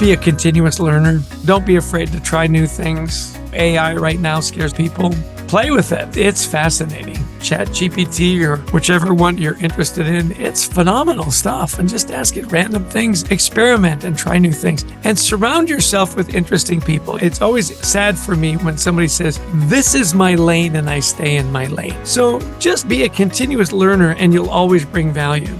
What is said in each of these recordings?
be a continuous learner. Don't be afraid to try new things. AI right now scares people. Play with it. It's fascinating. ChatGPT or whichever one you're interested in, it's phenomenal stuff. And just ask it random things, experiment and try new things, and surround yourself with interesting people. It's always sad for me when somebody says, this is my lane, and I stay in my lane. So just be a continuous learner and you'll always bring value.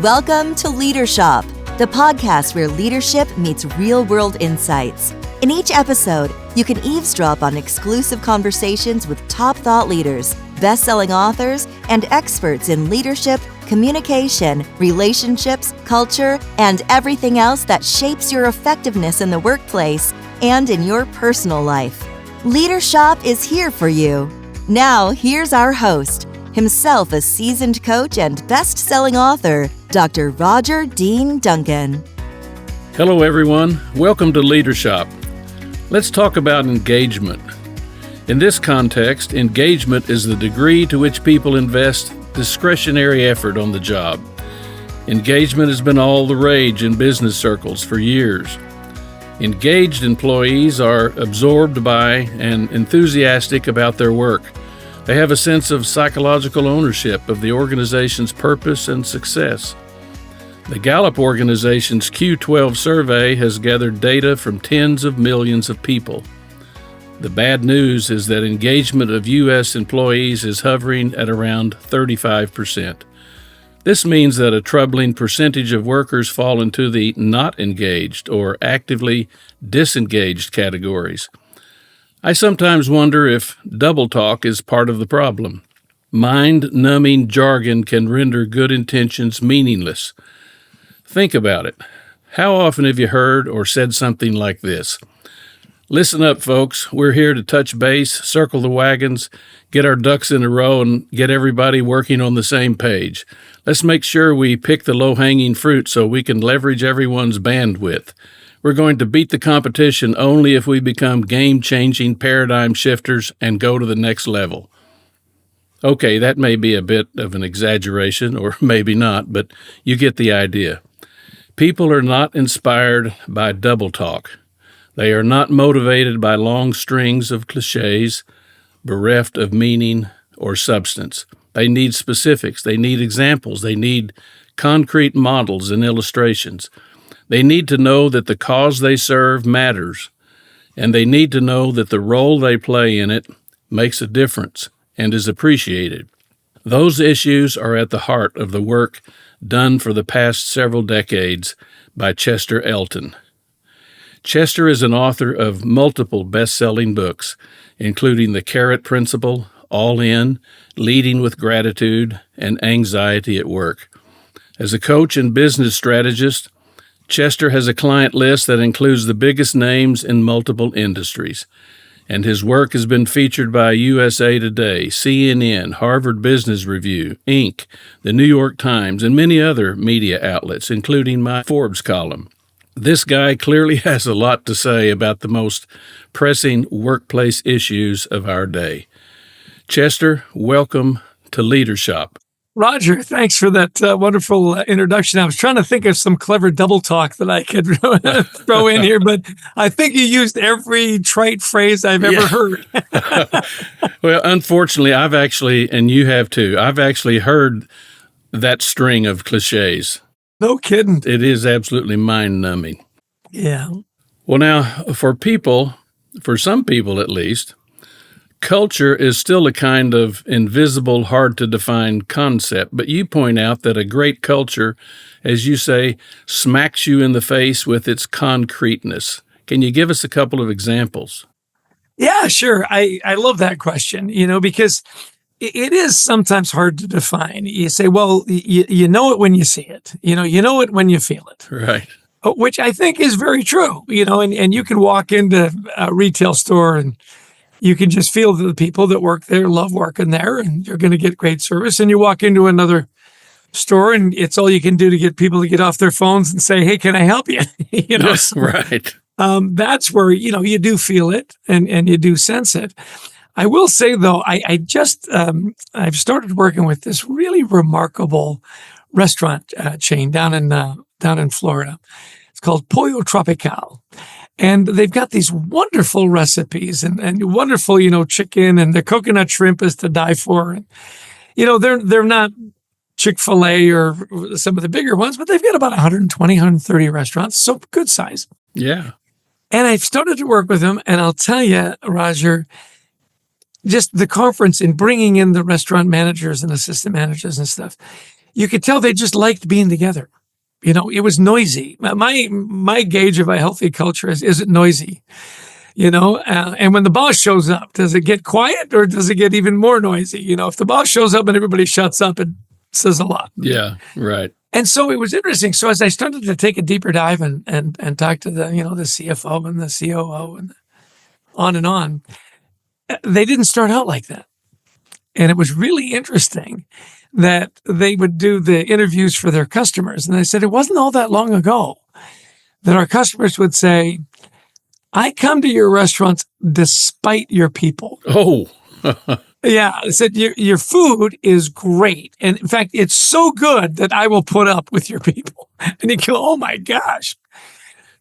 Welcome to Leadership, the podcast where leadership meets real-world insights. In each episode, you can eavesdrop on exclusive conversations with top thought leaders, best-selling authors, and experts in leadership, communication, relationships, culture, and everything else that shapes your effectiveness in the workplace and in your personal life. Leadership is here for you. Now, here's our host, himself a seasoned coach and best-selling author, Dr. Roger Dean Duncan. Hello, everyone. Welcome to Leadership. Let's talk about engagement. In this context, engagement is the degree to which people invest discretionary effort on the job. Engagement has been all the rage in business circles for years. Engaged employees are absorbed by and enthusiastic about their work. They have a sense of psychological ownership of the organization's purpose and success. The Gallup organization's Q12 survey has gathered data from tens of millions of people. The bad news is that engagement of U.S. employees is hovering at around 35%. This means that a troubling percentage of workers fall into the not engaged or actively disengaged categories. I sometimes wonder if double talk is part of the problem. Mind-numbing jargon can render good intentions meaningless. Think about it. How often have you heard or said something like this? Listen up, folks. We're here to touch base, circle the wagons, get our ducks in a row, and get everybody working on the same page. Let's make sure we pick the low-hanging fruit so we can leverage everyone's bandwidth. We're going to beat the competition only if we become game-changing paradigm shifters and go to the next level. Okay, that may be a bit of an exaggeration, or maybe not, but you get the idea. People are not inspired by double talk. They are not motivated by long strings of cliches, bereft of meaning or substance. They need specifics. They need examples. They need concrete models and illustrations. They need to know that the cause they serve matters, and they need to know that the role they play in it makes a difference and is appreciated. Those issues are at the heart of the work done for the past several decades by Chester Elton. Chester is an author of multiple best-selling books, including The Carrot Principle, All In, Leading with Gratitude, and Anxiety at Work. As a coach and business strategist, Chester has a client list that includes the biggest names in multiple industries, and his work has been featured by USA Today, CNN, Harvard Business Review, Inc., the New York Times, and many other media outlets, including my Forbes column. This guy clearly has a lot to say about the most pressing workplace issues of our day. Chester, welcome to Leadership. Roger, thanks for that wonderful introduction. I was trying to think of some clever double talk that I could throw in here, but I think you used every trite phrase I've ever heard. Well, unfortunately, and you have too, I've actually heard that string of cliches. No kidding. It is absolutely mind-numbing. Yeah. Well, now, for some people at least, culture is still a kind of invisible, hard-to-define concept, but you point out that a great culture, as you say, smacks you in the face with its concreteness. Can you give us a couple of examples? Yeah, sure. I love that question, because it is sometimes hard to define. You say, well, you know it when you see it. You know it when you feel it. Right. Which I think is very true, and you can walk into a retail store and you can just feel that the people that work there love working there and you're going to get great service. And you walk into another store and it's all you can do to get people to get off their phones and say, hey, can I help you? So, right. That's where, you do feel it and you do sense it. I will say, though, I've started working with this really remarkable restaurant chain down in Florida. It's called Pollo Tropical. And they've got these wonderful recipes and wonderful, chicken, and the coconut shrimp is to die for. And, they're not Chick-fil-A or some of the bigger ones, but they've got about 120, 130 restaurants, so good size. Yeah. And I've started to work with them, and I'll tell you, Roger, just the conference and bringing in the restaurant managers and assistant managers and stuff, you could tell they just liked being together. It was noisy. My gauge of a healthy culture is it noisy? And when the boss shows up, does it get quiet or does it get even more noisy? If the boss shows up and everybody shuts up, it says a lot. Yeah, right. And so it was interesting. So as I started to take a deeper dive and talk to the CFO and the COO and on, they didn't start out like that. And it was really interesting that they would do the interviews for their customers. And I said, it wasn't all that long ago that our customers would say, I come to your restaurants despite your people. Oh, yeah. I said, your food is great. And in fact, it's so good that I will put up with your people. And you go, oh my gosh.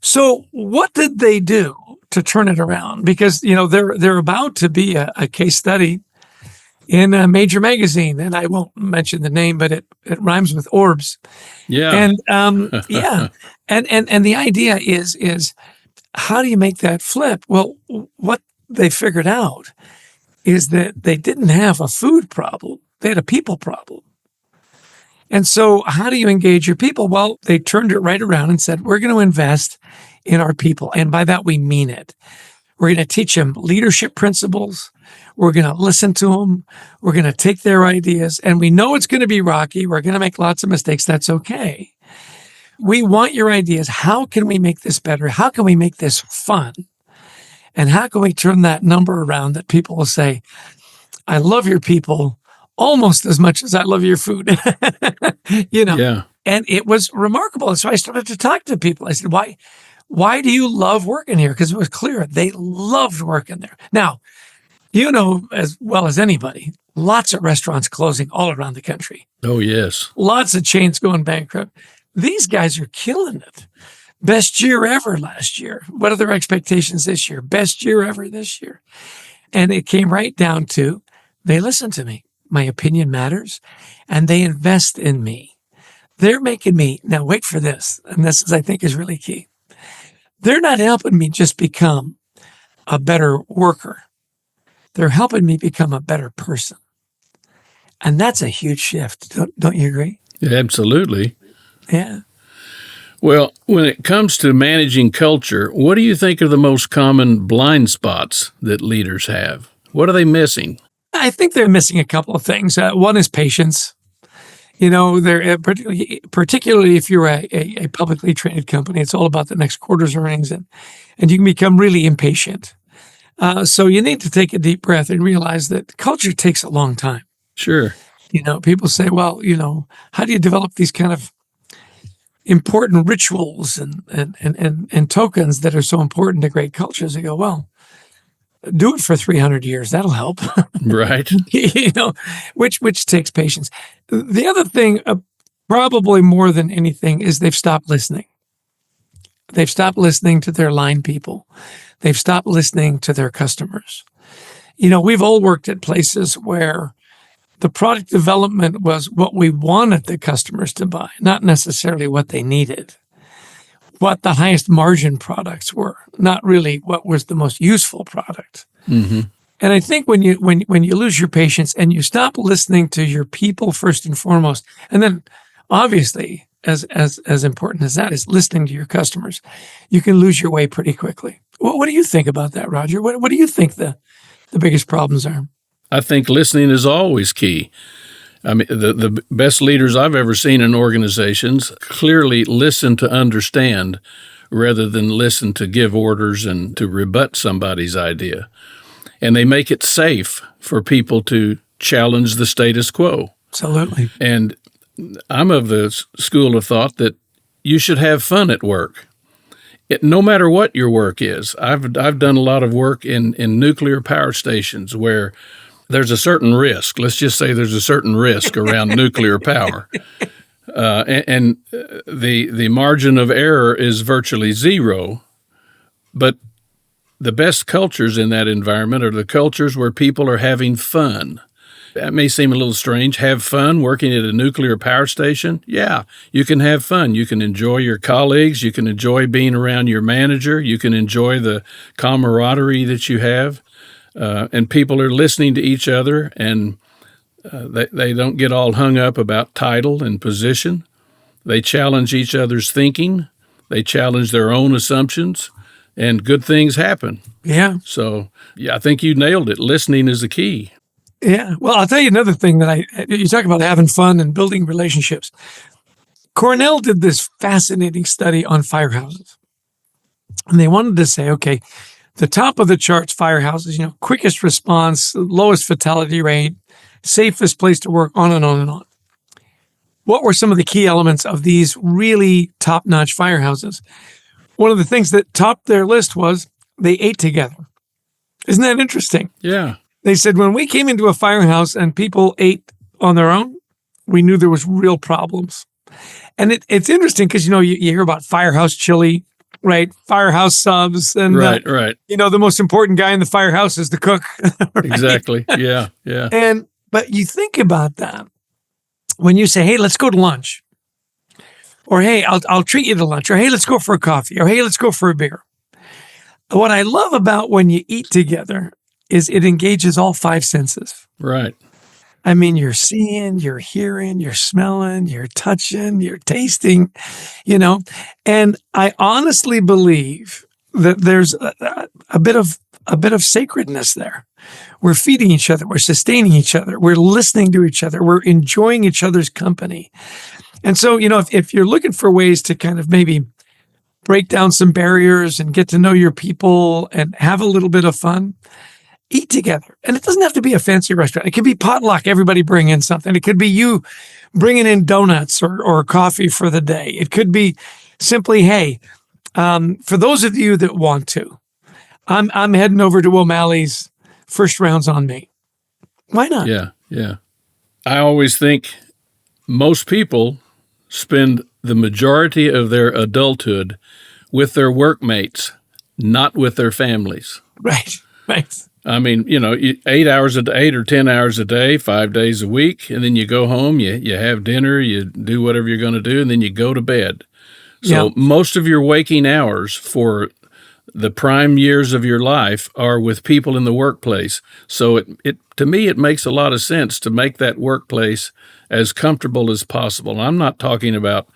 So what did they do to turn it around? Because, they're about to be a case study in a major magazine, and I won't mention the name, but it rhymes with orbs. yeah. And yeah, and the idea is how do you make that flip? Well, what they figured out is that they didn't have a food problem; they had a people problem. And so, how do you engage your people? Well, they turned it right around and said, "We're going to invest in our people," and by that we mean it. We're going to teach them leadership principles. We're going to listen to them. We're going to take their ideas. And we know it's going to be rocky. We're going to make lots of mistakes. That's okay. We want your ideas. How can we make this better? How can we make this fun? And how can we turn that number around that people will say, I love your people almost as much as I love your food? Yeah. And it was remarkable. And so I started to talk to people. I said, why do you love working here? Because it was clear they loved working there. Now, as well as anybody, lots of restaurants closing all around the country. Oh, yes. Lots of chains going bankrupt. These guys are killing it. Best year ever last year. What are their expectations this year? Best year ever this year. And it came right down to they listen to me. My opinion matters, and they invest in me. They're making me, now wait for this, and this is, I think, is really key. They're not helping me just become a better worker. They're helping me become a better person. And that's a huge shift. Don't you agree? Absolutely. Yeah. Well, when it comes to managing culture, what do you think are the most common blind spots that leaders have? What are they missing? I think they're missing a couple of things. One is patience. They're particularly if you're a publicly traded company, it's all about the next quarter's earnings, and you can become really impatient. So you need to take a deep breath and realize that culture takes a long time. Sure. People say, well, how do you develop these kind of important rituals and tokens that are so important to great cultures? I go, well, do it for 300 years. That'll help. Right. Which takes patience. The other thing, probably more than anything, is they've stopped listening. They've stopped listening to their line people. They've stopped listening to their customers. We've all worked at places where the product development was what we wanted the customers to buy, not necessarily what they needed. What the highest margin products were, not really what was the most useful product. Mm-hmm. And I think when you lose your patience and you stop listening to your people first and foremost, and then obviously as important as that is listening to your customers, you can lose your way pretty quickly. What do you think about that, Roger? What do you think the biggest problems are? I think listening is always key. I mean, the best leaders I've ever seen in organizations clearly listen to understand rather than listen to give orders and to rebut somebody's idea. And they make it safe for people to challenge the status quo. Absolutely. And I'm of the school of thought that you should have fun at work. No matter what your work is. I've done a lot of work in nuclear power stations where there's a certain risk. Let's just say there's a certain risk around nuclear power. The margin of error is virtually zero. But the best cultures in that environment are the cultures where people are having fun. That may seem a little strange. Have fun working at a nuclear power station? Yeah, you can have fun. You can enjoy your colleagues. You can enjoy being around your manager. You can enjoy the camaraderie that you have. And people are listening to each other, and they don't get all hung up about title and position. They challenge each other's thinking. They challenge their own assumptions, and good things happen. Yeah. So, yeah, I think you nailed it. Listening is the key. Yeah. Well, I'll tell you another thing you talk about having fun and building relationships. Cornell did this fascinating study on firehouses. And they wanted to say, okay, the top of the charts firehouses, quickest response, lowest fatality rate, safest place to work, on and on and on. What were some of the key elements of these really top-notch firehouses? One of the things that topped their list was they ate together. Isn't that interesting? Yeah. They said when we came into a firehouse and people ate on their own, we knew there was real problems. And it's interesting because, you hear about firehouse chili, right? Firehouse subs. And right. The most important guy in the firehouse is the cook. Right? Exactly. Yeah. But you think about that when you say, hey, let's go to lunch. Or, hey, I'll treat you to lunch. Or, hey, let's go for a coffee. Or, hey, let's go for a beer. What I love about when you eat together is it engages all five senses. Right. I mean, you're seeing, you're hearing, you're smelling, you're touching, you're tasting, and I honestly believe that there's a bit of sacredness there. We're feeding each other. We're sustaining each other. We're listening to each other. We're enjoying each other's company. And so, if you're looking for ways to kind of maybe break down some barriers and get to know your people and have a little bit of fun, eat together. And it doesn't have to be a fancy restaurant. It could be potluck. Everybody bring in something. It could be you bringing in donuts or coffee for the day. It could be simply, hey, for those of you that want to, I'm heading over to O'Malley's. First round's on me. Why not? Yeah. I always think most people spend the majority of their adulthood with their workmates, not with their families. Right. I mean, 8 hours a day, 8 or 10 hours a day, 5 days a week, and then you go home, you have dinner, you do whatever you're going to do, and then you go to bed. So most of your waking hours for the prime years of your life are with people in the workplace. So it to me, it makes a lot of sense to make that workplace as comfortable as possible. And I'm not talking about,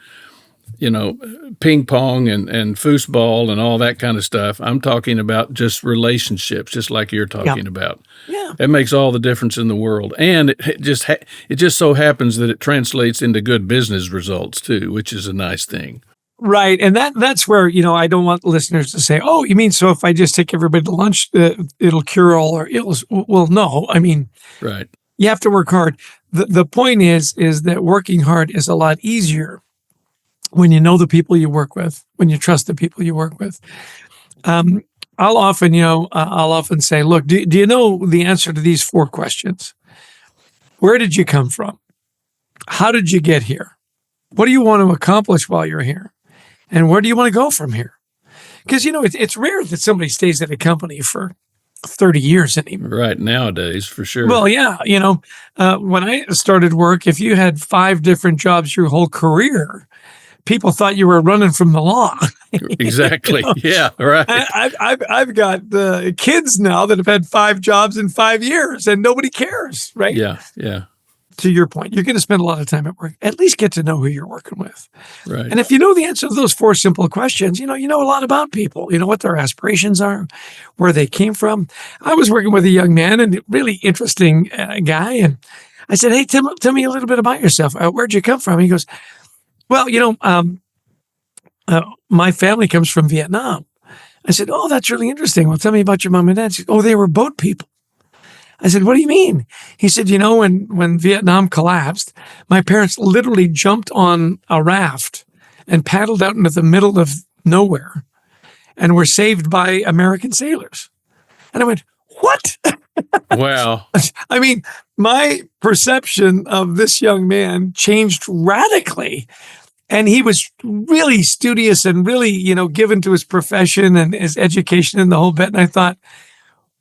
ping pong and foosball and all that kind of stuff. I'm talking about just relationships, just like you're talking about. Yeah. It makes all the difference in the world. And it just so happens that it translates into good business results too, which is a nice thing. Right. And that's where, I don't want listeners to say, oh, you mean so if I just take everybody to lunch, it'll cure all our ills? Well, no. I mean, right. You have to work hard. The point is that working hard is a lot easier when you know the people you work with, when you trust the people you work with. I'll often say, look, do you know the answer to these 4 questions? Where did you come from? How did you get here? What do you want to accomplish while you're here? And where do you want to go from here? Because, it's rare that somebody stays at a company for 30 years anymore. Right, nowadays, for sure. Well, yeah, when I started work, if you had 5 different jobs your whole career, people thought you were running from the law. Exactly. Yeah, right. I've got kids now that have had 5 jobs in 5 years, and nobody cares, right? Yeah. To your point, you're going to spend a lot of time at work. At least get to know who you're working with. Right. And if you know the answer to those 4 simple questions, you know a lot about people. You know what their aspirations are, where they came from. I was working with a young man, and a really interesting guy, and I said, hey, Tim, tell me a little bit about yourself. Where'd you come from? He goes, well, my family comes from Vietnam. I said, oh, that's really interesting. Well, tell me about your mom and dad. She said, oh, they were boat people. I said, what do you mean? He said, when Vietnam collapsed, my parents literally jumped on a raft and paddled out into the middle of nowhere and were saved by American sailors. And I went, what? Wow. I mean, my perception of this young man changed radically. And he was really studious and really, given to his profession and his education and the whole bit. And I thought,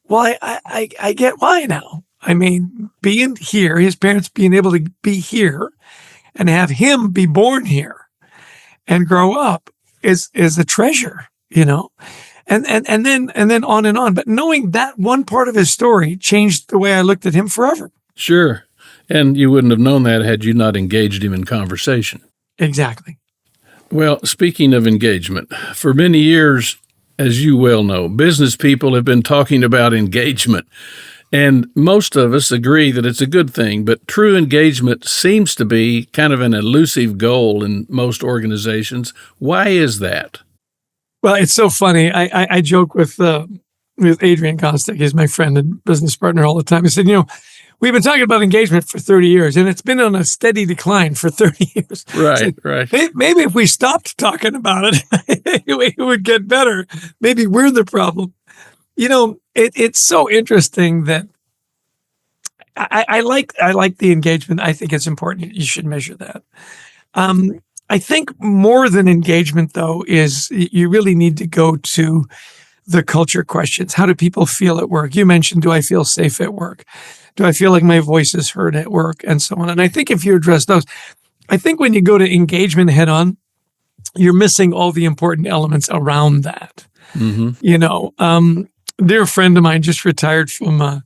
well, I get why now. I mean, being here, his parents being able to be here and have him be born here and grow up is a treasure, and then on and on. But knowing that one part of his story changed the way I looked at him forever. Sure. And you wouldn't have known that had you not engaged him in conversation. Exactly. Well, speaking of engagement, for many years, as you well know, business people have been talking about engagement. And most of us agree that it's a good thing, but true engagement seems to be kind of an elusive goal in most organizations. Why is that? Well, it's so funny. I joke with Adrian Kostick. He's my friend and business partner all the time. I said, we've been talking about engagement for 30 years, and it's been on a steady decline for 30 years. Right, So right. maybe if we stopped talking about it, it would get better. Maybe we're the problem. It's so interesting that I like the engagement. I think it's important. You should measure that. I think more than engagement, though, is you really need to go to the culture questions. How do people feel at work? You mentioned, do I feel safe at work? Do I feel like my voice is heard at work? And so on. And I think if you address those, I think when you go to engagement head on, you're missing all the important elements around that. Mm-hmm. Dear friend of mine just retired from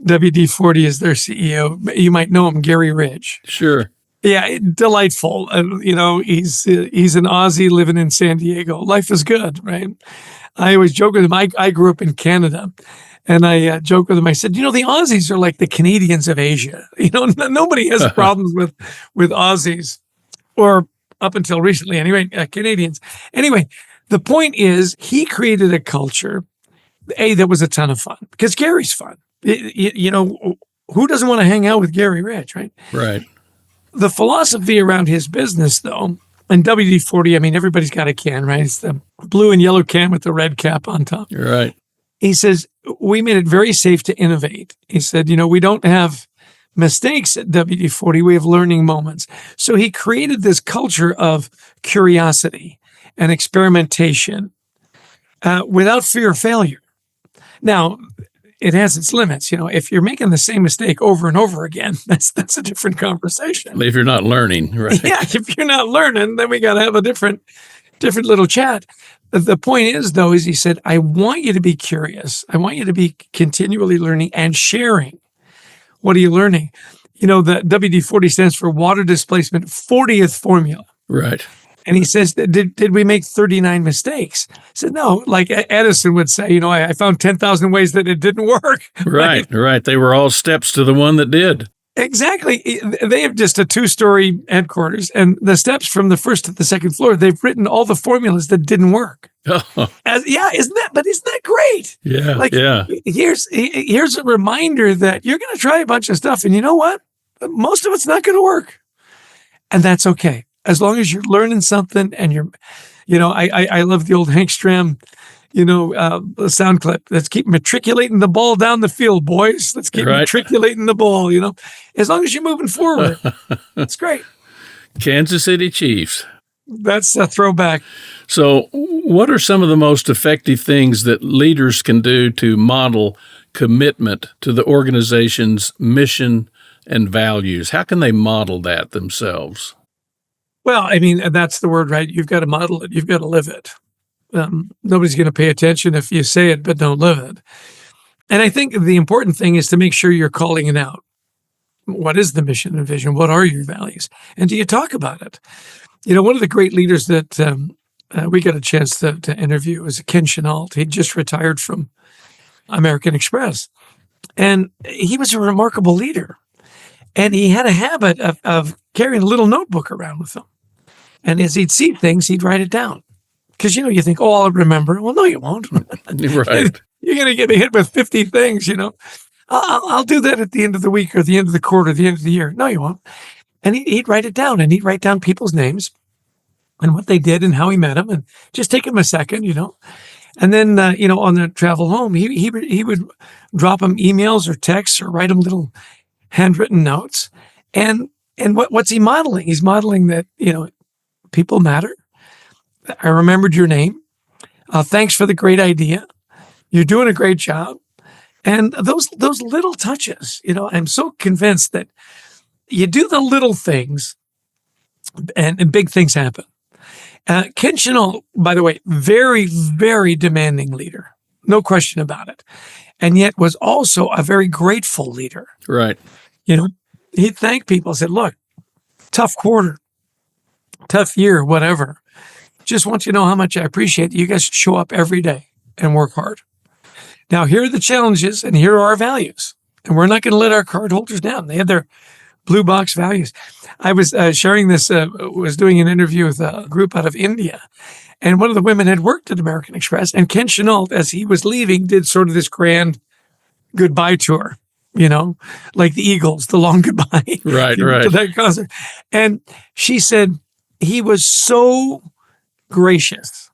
WD-40 as their CEO. You might know him, Gary Ridge. Sure. Yeah, delightful. He's an Aussie living in San Diego. Life is good, right? I always joke with him. I grew up in Canada, and I joke with him. I said, the Aussies are like the Canadians of Asia. Nobody has problems with Aussies, or up until recently, anyway, Canadians. Anyway, the point is, he created a culture, that was a ton of fun, because Gary's fun. Who doesn't want to hang out with Gary Ridge, right? Right. The philosophy around his business, though, and WD-40, I mean, everybody's got a can, right? It's the blue and yellow can with the red cap on top. You're right. He says, we made it very safe to innovate. He said, we don't have mistakes at WD-40. We have learning moments. So he created this culture of curiosity and experimentation without fear of failure. Now, it has its limits. If you're making the same mistake over and over again, that's a different conversation. If you're not learning, right? Yeah, if you're not learning, then we got to have a different little chat. The point is, though, is he said, I want you to be curious. I want you to be continually learning and sharing. What are you learning? The WD-40 stands for water displacement 40th formula. Right. And he says, did we make 39 mistakes? I said, no, like Edison would say, I found 10,000 ways that it didn't work. Right. They were all steps to the one that did. Exactly. They have just a 2-story headquarters, and the steps from the first to the second floor, they've written all the formulas that didn't work. Oh. Isn't that great? Yeah. Here's a reminder that you're going to try a bunch of stuff, and you know what? Most of it's not going to work. And that's okay. As long as you're learning something and I love the old Hank Stram, the sound clip. Let's keep matriculating the ball down the field, boys. Let's keep matriculating the ball, as long as you're moving forward. That's great. Kansas City Chiefs. That's a throwback. So what are some of the most effective things that leaders can do to model commitment to the organization's mission and values? How can they model that themselves? Well, I mean, that's the word, right? You've got to model it. You've got to live it. Nobody's going to pay attention if you say it, but don't live it. And I think the important thing is to make sure you're calling it out. What is the mission and vision? What are your values? And do you talk about it? One of the great leaders that we got a chance to interview was Ken Chenault. He just retired from American Express. And he was a remarkable leader. And he had a habit of carrying a little notebook around with him. And as he'd see things, he'd write it down. Because, you think, I'll remember. Well, no, you won't. Right. You're going to get hit with 50 things, I'll do that at the end of the week or the end of the quarter, the end of the year. No, you won't. And he'd write it down, and he'd write down people's names and what they did and how he met them, and just take him a second, And then, on the travel home, he would drop them emails or texts or write them little handwritten notes. And what's he modeling? He's modeling that, people matter. I remembered your name. Thanks for the great idea. You're doing a great job. And those little touches, I'm so convinced that you do the little things and big things happen. Ken Chenault, by the way, very, very demanding leader. No question about it. And yet was also a very grateful leader. Right. He'd thank people, said, look, tough quarter, tough year, whatever. Just want you to know how much I appreciate it. You guys show up every day and work hard. Now, here are the challenges and here are our values. And we're not going to let our cardholders down. They have their blue box values. I was sharing this, was doing an interview with a group out of India. And one of the women had worked at American Express. And Ken Chenault, as he was leaving, did sort of this grand goodbye tour, like the Eagles, the long goodbye. Right. To that concert. And she said he was so gracious.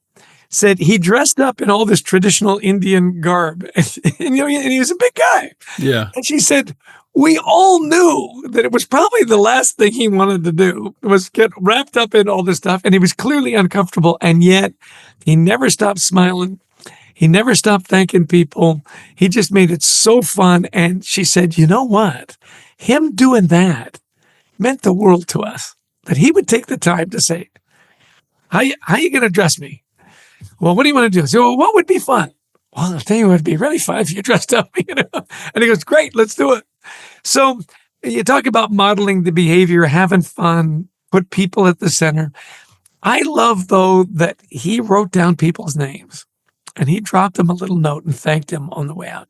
Said he dressed up in all this traditional Indian garb, and he was a big guy. Yeah. And she said, we all knew that it was probably the last thing he wanted to do was get wrapped up in all this stuff. And he was clearly uncomfortable. And yet he never stopped smiling. He never stopped thanking people. He just made it so fun. And she said, you know what? Him doing that meant the world to us, that he would take the time to say, how you going to dress me? Well, what do you want to do? So, well, what would be fun? Well, I'll tell you what would be really fun if you dressed up, And he goes, great, let's do it. So you talk about modeling the behavior, having fun, put people at the center. I love, though, that he wrote down people's names and he dropped them a little note and thanked them on the way out.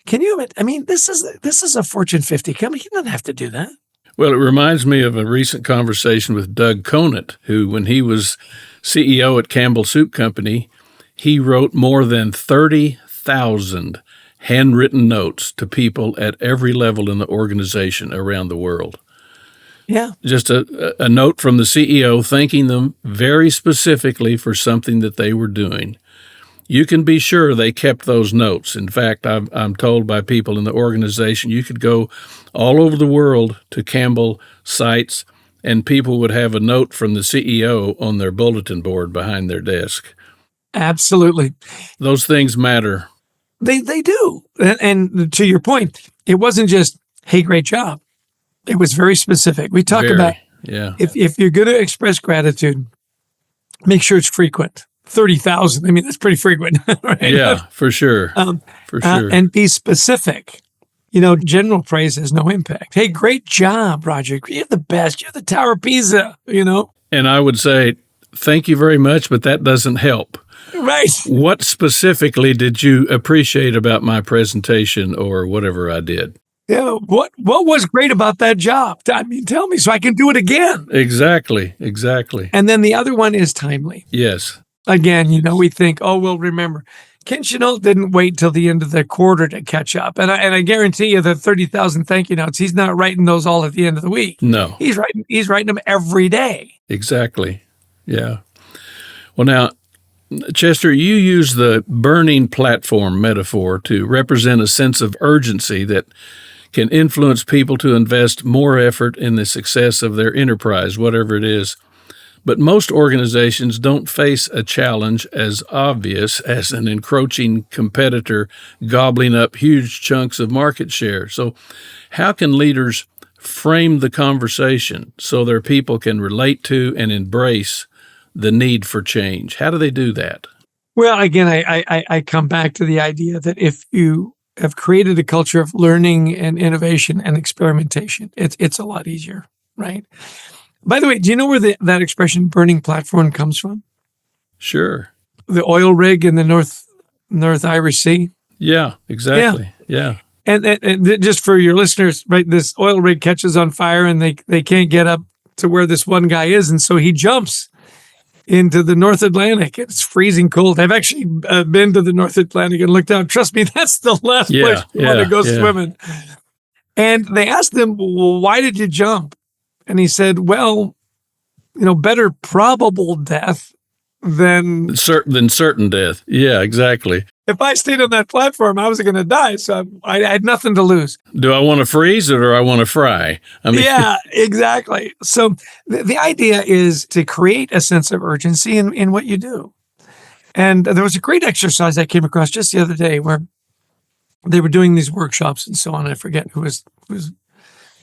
Can you admit, this is a Fortune 50 company. He doesn't have to do that. Well, it reminds me of a recent conversation with Doug Conant, who, when he was CEO at Campbell Soup Company, he wrote more than 30,000 handwritten notes to people at every level in the organization around the world. Yeah. Just a note from the CEO thanking them very specifically for something that they were doing. You can be sure they kept those notes. In fact, I'm told by people in the organization, you could go all over the world to Campbell sites and people would have a note from the CEO on their bulletin board behind their desk. Absolutely. Those things matter. They do. And to your point, it wasn't just, hey, great job. It was very specific. We talk about if you're going to express gratitude, make sure it's frequent. 30,000. That's pretty frequent, right? Yeah, for sure. And be specific. General praise has no impact. Hey, great job, Roger. You're the best. You're the Tower of Pisa, And I would say, thank you very much, but that doesn't help. Right. What specifically did you appreciate about my presentation or whatever I did? Yeah. What was great about that job? Tell me so I can do it again. Exactly. And then the other one is timely. Yes. Again, we think, we'll remember. Ken Chenault didn't wait till the end of the quarter to catch up. And I guarantee you the 30,000 thank you notes, he's not writing those all at the end of the week. No. He's writing them every day. Exactly. Yeah. Well, now, Chester, you use the burning platform metaphor to represent a sense of urgency that can influence people to invest more effort in the success of their enterprise, whatever it is. But most organizations don't face a challenge as obvious as an encroaching competitor gobbling up huge chunks of market share. So how can leaders frame the conversation so their people can relate to and embrace the need for change? How do they do that? Well, again, I come back to the idea that if you have created a culture of learning and innovation and experimentation, it's a lot easier, right? By the way, do you know where that expression burning platform comes from? Sure. The oil rig in the North Irish Sea? Yeah, exactly. Yeah. And just for your listeners, right, this oil rig catches on fire and they can't get up to where this one guy is. And so he jumps into the North Atlantic. It's freezing cold. I've actually been to the North Atlantic and looked out. Trust me, that's the last place you want to go swimming. And they asked him, well, why did you jump? And he said, well, better probable death than certain death. Yeah, exactly. if I stayed on that platform, I was going to die. So I had nothing to lose. Do I want to freeze or do I want to fry? I mean, Yeah, exactly. So the idea is to create a sense of urgency in what you do. And there was a great exercise I came across just the other day where they were doing these workshops and so on. I forget who was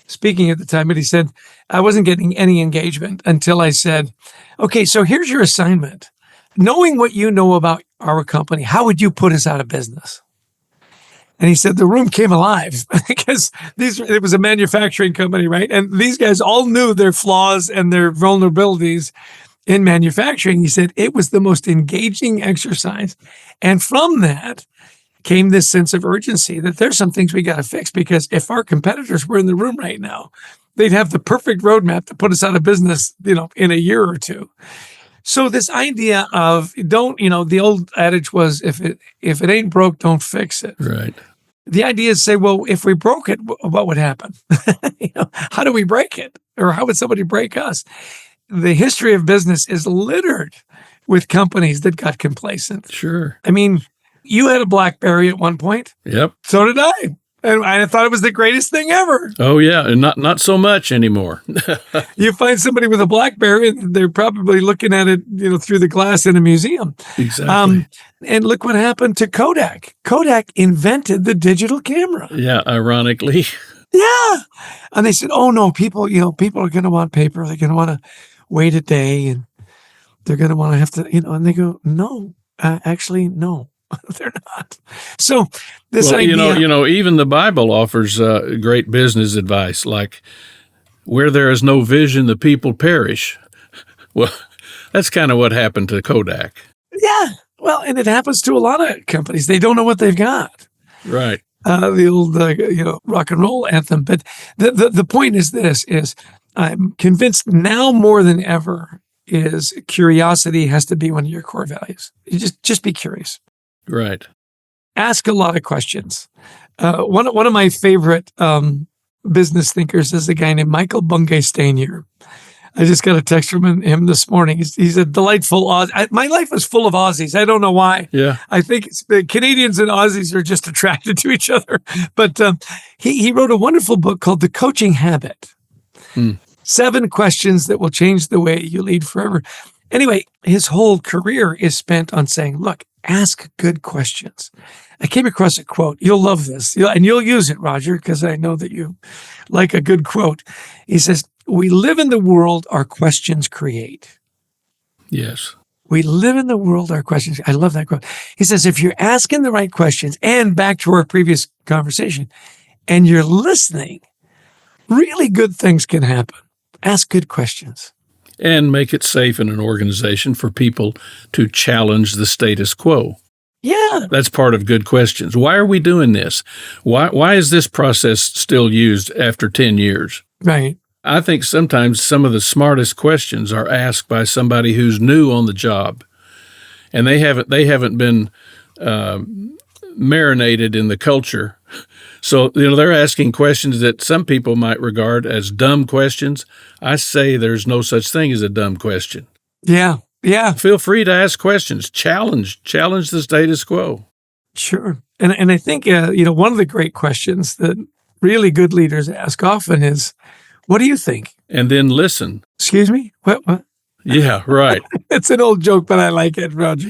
speaking at the time, but he said, I wasn't getting any engagement until I said, okay, so here's your assignment. Knowing what you know about our company, how would you put us out of business? And he said the room came alive because it was a manufacturing company, right? And these guys all knew their flaws and their vulnerabilities in manufacturing. He said it was the most engaging exercise. And from that came this sense of urgency that there's some things we got to fix, because if our competitors were in the room right now, they'd have the perfect roadmap to put us out of business, in a year or two. So this idea of the old adage was, if it ain't broke, don't fix it. right. The idea is say, well, if we broke it, what would happen? How do we break it? Or how would somebody break us? The history of business is littered with companies that got complacent. Sure. I mean, you had a BlackBerry at one point. Yep. So did I. And I thought it was the greatest thing ever. Oh, yeah. And not so much anymore. You find somebody with a BlackBerry, and they're probably looking at it, through the glass in a museum. Exactly. And look what happened to Kodak. Kodak invented the digital camera. Yeah, ironically. Yeah. And they said, oh, no, people are going to want paper. They're going to want to wait a day, and they're going to want to have to, and they go, no, actually, no. They're not. So this idea, even the Bible offers great business advice, like where there is no vision, the people perish. Well, that's kind of what happened to Kodak. Yeah. Well, and it happens to a lot of companies. They don't know what they've got. Right. The old, rock and roll anthem. But the point is this: I'm convinced now more than ever is curiosity has to be one of your core values. You just be curious. Right. Ask a lot of questions. One of my favorite business thinkers is a guy named Michael Bungay Stanier. I just got a text from him this morning. He's a delightful Aussie. My life is full of Aussies. I don't know why. Yeah. I think the Canadians and Aussies are just attracted to each other. But he wrote a wonderful book called The Coaching Habit. 7 questions that will change the way you lead forever. Anyway, his whole career is spent on saying, look, ask good questions. I came across a quote. You'll love this. And you'll use it, Roger, because I know that you like a good quote. He says, we live in the world our questions create. Yes. We live in the world our questions. I love that quote. He says, if you're asking the right questions, and back to our previous conversation, and you're listening, really good things can happen. Ask good questions. And make it safe in an organization for people to challenge the status quo. Yeah. That's part of good questions. Why are we doing this? Why is this process still used after 10 years? Right. I think sometimes some of the smartest questions are asked by somebody who's new on the job, and they haven't been marinated in the culture. So, they're asking questions that some people might regard as dumb questions. I say there's no such thing as a dumb question. Yeah. Yeah. Feel free to ask questions. Challenge the status quo. Sure. And I think, one of the great questions that really good leaders ask often is, what do you think? And then listen. Excuse me? What? Yeah, right. It's an old joke, but I like it, Roger.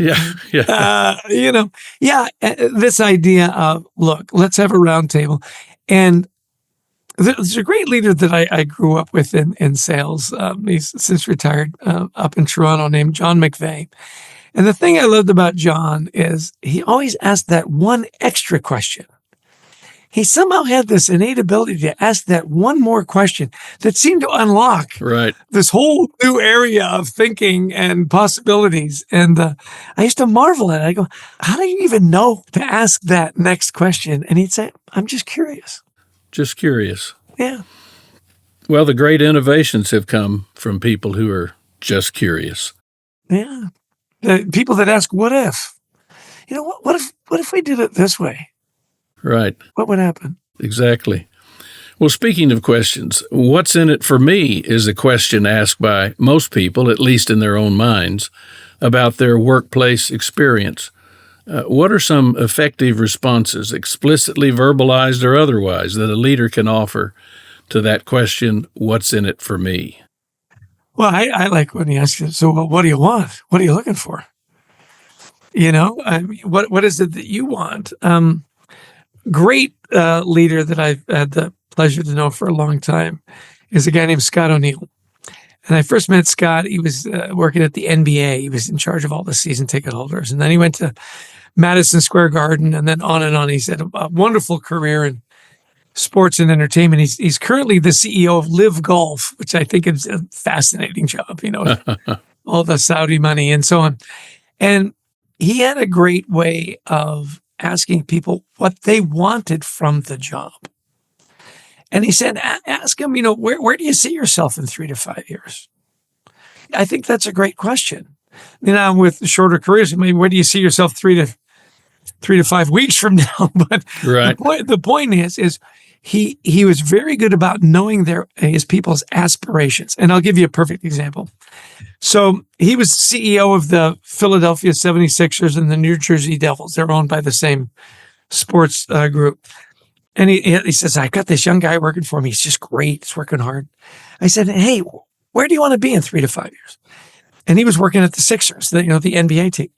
Yeah. This idea of, look, let's have a round table. And there's a great leader that I grew up with in sales. He's since retired up in Toronto, named John McVeigh. And the thing I loved about John is he always asked that one extra question. He somehow had this innate ability to ask that one more question that seemed to unlock this whole new area of thinking and possibilities. And I used to marvel at it. I go, how do you even know to ask that next question? And he'd say, I'm just curious. Just curious. Yeah. Well, the great innovations have come from people who are just curious. Yeah. The people that ask, what if? What if we did it this way? Right. What would happen? Exactly. Well, speaking of questions, what's in it for me is a question asked by most people, at least in their own minds. about their workplace experience. What are some effective responses, explicitly verbalized or otherwise, that a leader can offer to that question, what's in it for me? Well, I like when he asks you, so what do you want? What are you looking for? I mean, what is it that you want? Great leader that I've had the pleasure to know for a long time is a guy named Scott O'Neill. And I first met Scott. He was working at the NBA. He was in charge of all the season ticket holders. And then he went to Madison Square Garden and then on and on. He's had a wonderful career in sports and entertainment. He's currently the CEO of Live Golf, which I think is a fascinating job, all the Saudi money and so on. And he had a great way of asking people what they wanted from the job. And he said, ask them, where do you see yourself in 3 to 5 years? I think that's a great question. With shorter careers, maybe where do you see yourself 3 to 5 weeks from now? But right. the point is he was very good about knowing his people's aspirations. And I'll give you a perfect example. So he was CEO of the Philadelphia 76ers and the New Jersey Devils. They're owned by the same sports group. And he says, I got this young guy working for me. He's just great. He's working hard. I said, hey, where do you want to be in 3 to 5 years? And he was working at the Sixers, the NBA team.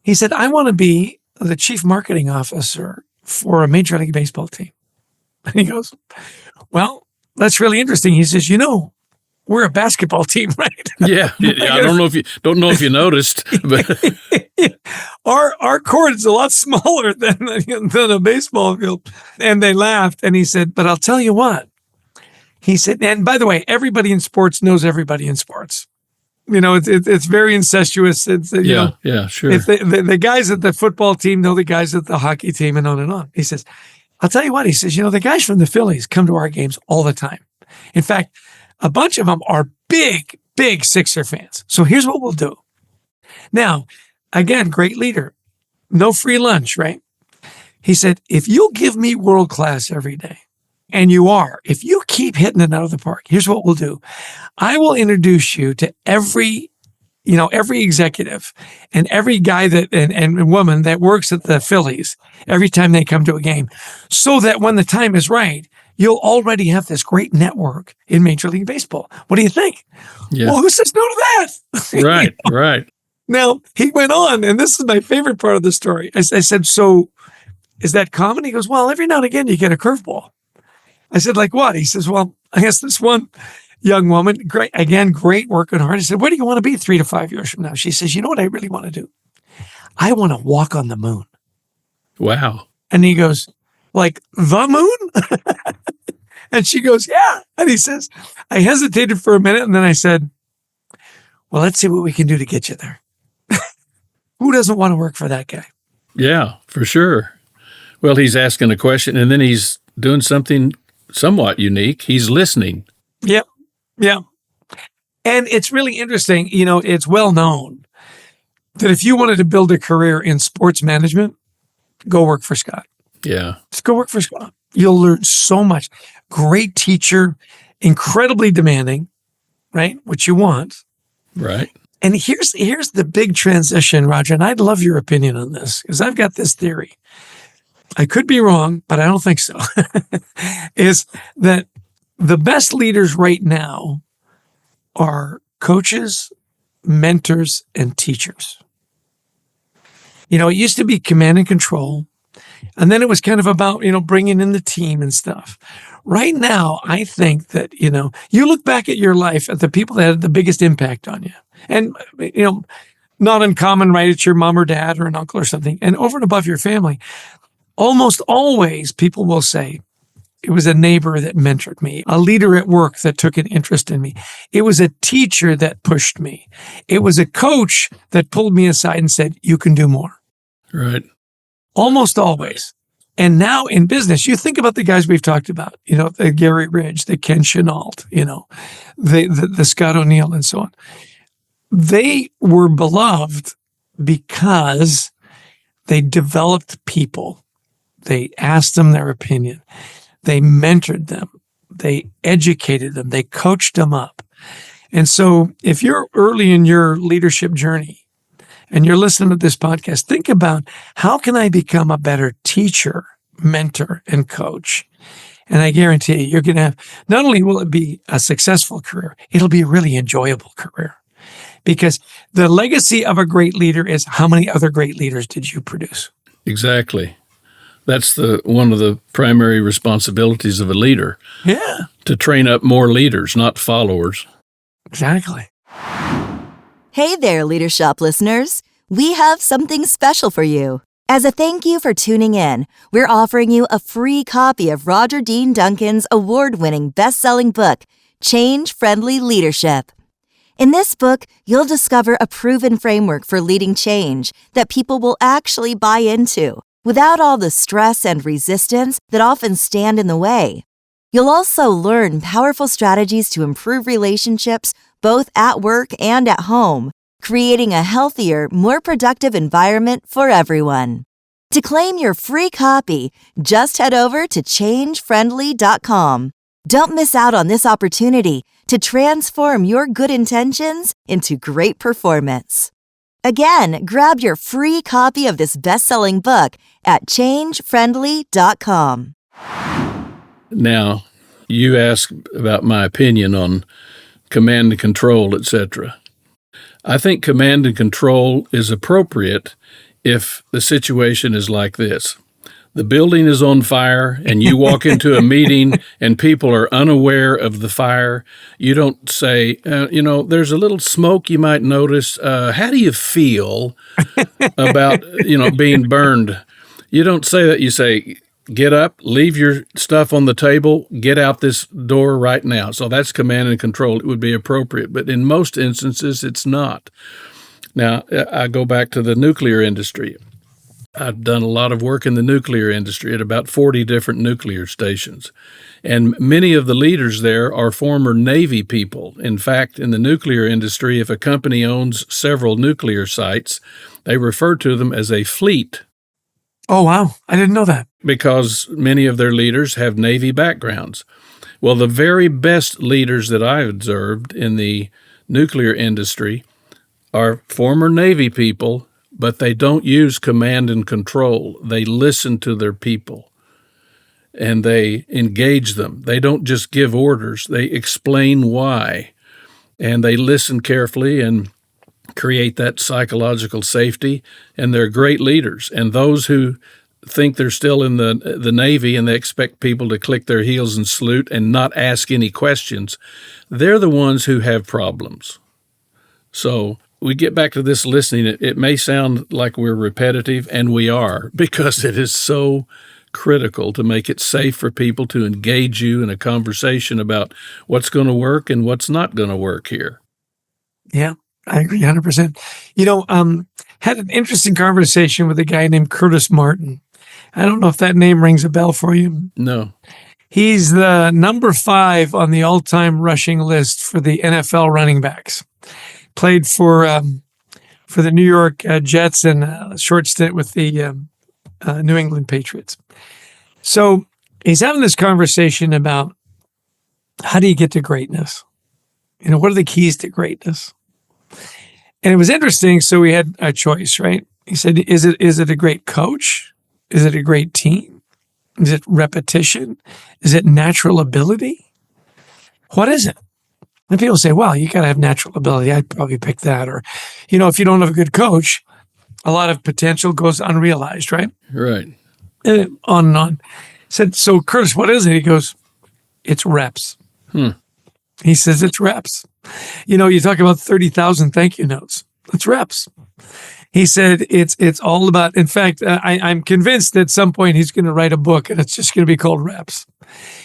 He said, I want to be the chief marketing officer for a Major League Baseball team. And he goes, well, that's really interesting. He says, we're a basketball team, right? Yeah. I don't know if you noticed, but our court is a lot smaller than a baseball field. And they laughed. And he said, but I'll tell you what. He said, and by the way, everybody in sports knows everybody in sports. It's very incestuous. It's sure. The guys at the football team know the guys at the hockey team, and on and on. He says, I'll tell you what. He says, the guys from the Phillies come to our games all the time. In fact, a bunch of them are big, big Sixer fans. So here's what we'll do. Now, again, great leader. No free lunch, right? He said, if you'll give me world class every day, and if you keep hitting it out of the park, here's what we'll do. I will introduce you to every executive and every guy and woman that works at the Phillies every time they come to a game, so that when the time is right, you'll already have this great network in Major League Baseball. What do you think? Yeah. Well, who says no to that? Right. Now, he went on, and this is my favorite part of the story. I said, so is that common? He goes, well, every now and again you get a curveball. I said, like what? He says, well, I guess this one young woman, great working hard. I said, where do you want to be 3 to 5 years from now? She says, you know what I really want to do? I want to walk on the moon. Wow. And he goes, like the moon? And she goes, yeah. And he says, I hesitated for a minute. And then I said, well, let's see what we can do to get you there. Who doesn't want to work for that guy? Yeah, for sure. Well, he's asking a question and then he's doing something somewhat unique. He's listening. Yep. Yeah. And it's really interesting. It's well known that if you wanted to build a career in sports management, go work for Scott. Yeah. Just go work for Scott. You'll learn so much. Great teacher, incredibly demanding, right? What you want. Right. And here's the big transition, Roger, and I'd love your opinion on this because I've got this theory. I could be wrong, but I don't think so, is that the best leaders right now are coaches, mentors, and teachers. It used to be command and control, and then it was kind of about, bringing in the team and stuff. Right now, I think that, you look back at your life at the people that had the biggest impact on you. And, not uncommon, right? It's your mom or dad or an uncle or something. And over and above your family, almost always people will say, it was a neighbor that mentored me, a leader at work that took an interest in me. It was a teacher that pushed me. It was a coach that pulled me aside and said, you can do more. Right. Almost always. And now in business, you think about the guys we've talked about, the Gary Ridge, the Ken Chenault, the Scott O'Neill and so on. They were beloved because they developed people. They asked them their opinion. They mentored them. They educated them. They coached them up. And so if you're early in your leadership journey and you're listening to this podcast, think about how can I become a better teacher, mentor, and coach? And I guarantee you're going to have, not only will it be a successful career, it'll be a really enjoyable career. Because the legacy of a great leader is how many other great leaders did you produce? Exactly. That's one of the primary responsibilities of a leader. Yeah. To train up more leaders, not followers. Exactly. Hey there, Leadership listeners. We have something special for you. As a thank you for tuning in, we're offering you a free copy of Roger Dean Duncan's award-winning best-selling book, Change Friendly Leadership. In this book, you'll discover a proven framework for leading change that people will actually buy into, without all the stress and resistance that often stand in the way. You'll also learn powerful strategies to improve relationships both at work and at home, creating a healthier, more productive environment for everyone. To claim your free copy, just head over to changefriendly.com. Don't miss out on this opportunity to transform your good intentions into great performance. Again, grab your free copy of this best-selling book at changefriendly.com. Now, you asked about my opinion on command and control, etc. I think command and control is appropriate if the situation is like this. The building is on fire and you walk into a meeting and people are unaware of the fire. You don't say, there's a little smoke you might notice. How do you feel about, being burned? You don't say that. You say, get up, leave your stuff on the table, get out this door right now. So that's command and control. It would be appropriate. But in most instances, it's not. Now, I go back to the nuclear industry. I've done a lot of work in the nuclear industry at about 40 different nuclear stations. And many of the leaders there are former Navy people. In fact, in the nuclear industry, if a company owns several nuclear sites, they refer to them as a fleet. Oh, wow. I didn't know that. Because many of their leaders have Navy backgrounds. Well, the very best leaders that I've observed in the nuclear industry are former Navy people, but they don't use command and control. They listen to their people and they engage them. They don't just give orders. They explain why, and they listen carefully and create that psychological safety, and they're great leaders. And those who think they're still in the Navy and they expect people to click their heels and salute and not ask any questions, they're the ones who have problems. So we get back to this listening. It may sound like we're repetitive, and we are, because it is so critical to make it safe for people to engage you in a conversation about what's going to work and what's not going to work here. Yeah, I agree 100%. Had an interesting conversation with a guy named Curtis Martin. I don't know if that name rings a bell for you. No. He's the number 5 on the all-time rushing list for the NFL running backs. Played for the New York Jets and a short stint with the New England Patriots. So he's having this conversation about how do you get to greatness? What are the keys to greatness? And it was interesting. So we had a choice, right? He said, is it a great coach? Is it a great team? Is it repetition? Is it natural ability? What is it? And people say, well, you got to have natural ability. I'd probably pick that. Or, if you don't have a good coach, a lot of potential goes unrealized, right? Right. And on and on. Said, so Curtis, what is it? He goes, it's reps. He says, it's reps. You talk about 30,000 thank you notes. It's reps. He said, it's all about, in fact, I'm convinced that at some point he's going to write a book and it's just going to be called Reps.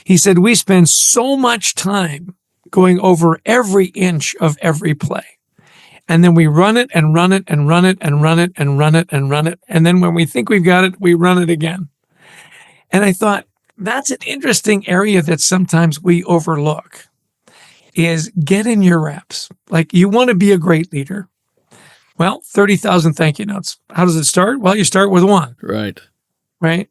He said, we spend so much time going over every inch of every play. And then we run it and run it and run it and run it and run it and run it. And then when we think we've got it, we run it again. And I thought, that's an interesting area that sometimes we overlook, is get in your reps. Like, you want to be a great leader. Well, 30,000 thank you notes. How does it start? Well, you start with one. Right. Right.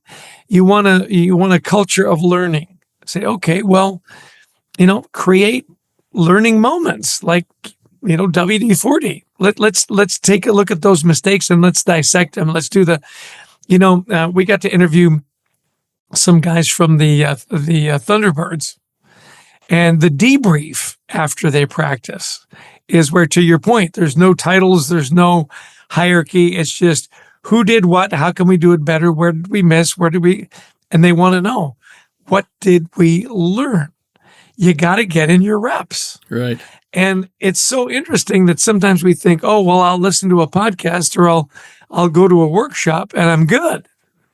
You want a culture of learning. Say, okay, well, create learning moments. Like, WD-40. Let's take a look at those mistakes and let's dissect them. Let's do we got to interview some guys from the Thunderbirds, and the debrief after they practice is where, to your point, there's no titles, there's no hierarchy. It's just who did what, how can we do it better, where did we miss, and they want to know, what did we learn? You got to get in your reps. Right. And it's so interesting that sometimes we think, oh, well, I'll listen to a podcast or I'll go to a workshop and I'm good.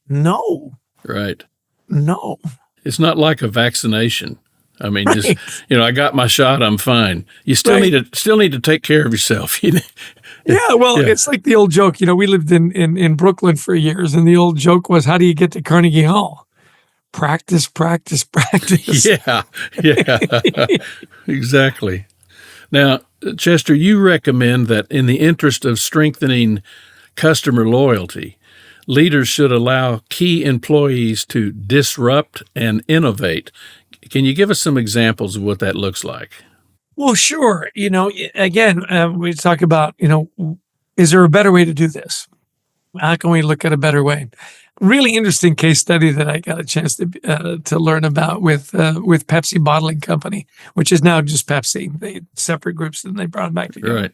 No. Right. No. It's not like a vaccination. I mean, just, I got my shot, I'm fine. You still need to take care of yourself. It's like the old joke. We lived in Brooklyn for years, and the old joke was, how do you get to Carnegie Hall? Practice, practice, practice. Yeah. Exactly. Now, Chester, you recommend that in the interest of strengthening customer loyalty, leaders should allow key employees to disrupt and innovate. Can you give us some examples of what that looks like? Well, sure. Again, we talk about, is there a better way to do this? How can we look at a better way? Really interesting case study that I got a chance to learn about with Pepsi Bottling Company, which is now just Pepsi. They separate groups and they brought them back together. Right.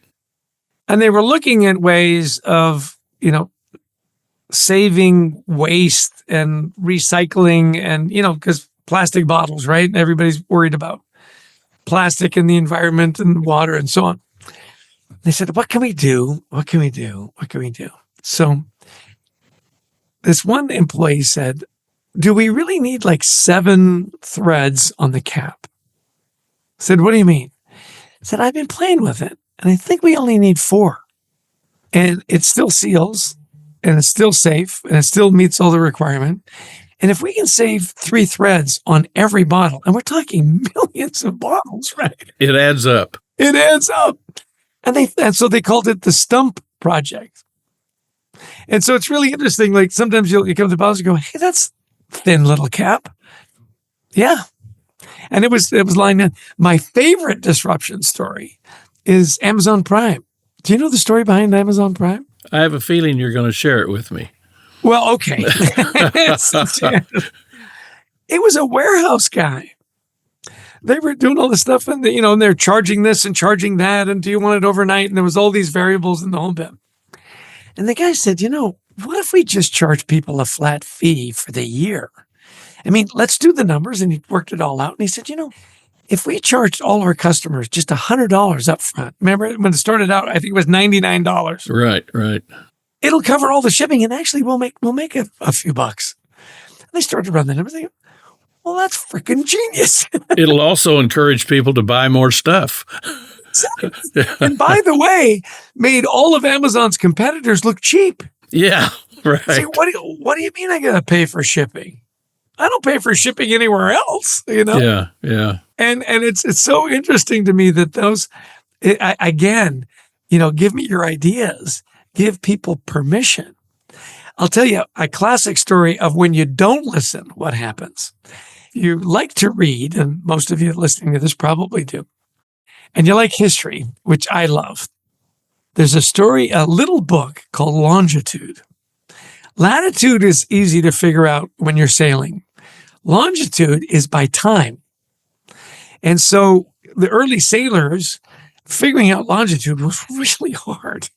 And they were looking at ways of, saving waste and recycling and, because plastic bottles, right? Everybody's worried about plastic and the environment and water and so on. They said, what can we do? What can we do? What can we do? So this one employee said, do we really need like 7 threads on the cap? I said, what do you mean? I said, I've been playing with it and I think we only need 4. And it still seals and it's still safe and it still meets all the requirement. And if we can save 3 threads on every bottle, and we're talking millions of bottles, right? It adds up. It adds up. And so they called it the Stump Project. And so it's really interesting. Like sometimes you come to bottles and go, hey, that's thin little cap. Yeah. And it was lying down. My favorite disruption story is Amazon Prime. Do you know the story behind Amazon Prime? I have a feeling you're going to share it with me. Well, okay. It was a warehouse guy. They were doing all this stuff and, and they're charging this and charging that. And do you want it overnight? And there was all these variables in the whole bit. And the guy said, what if we just charge people a flat fee for the year? I mean, let's do the numbers. And he worked it all out. And he said, if we charged all our customers just $100 up front, remember when it started out, I think it was $99. Right. It'll cover all the shipping, and actually we'll make a few bucks. And they started to run the numbers. They go, well, that's freaking genius. It'll also encourage people to buy more stuff. And by the way, made all of Amazon's competitors look cheap. Yeah, right. See, what do you mean I got to pay for shipping? I don't pay for shipping anywhere else, Yeah. And it's so interesting to me that those, again, give me your ideas. Give people permission. I'll tell you a classic story of when you don't listen, what happens. You like to read, and most of you listening to this probably do, and you like history, which I love. There's a little book called Longitude. Latitude is easy to figure out when you're sailing. Longitude is by time. And so the early sailors, figuring out longitude was really hard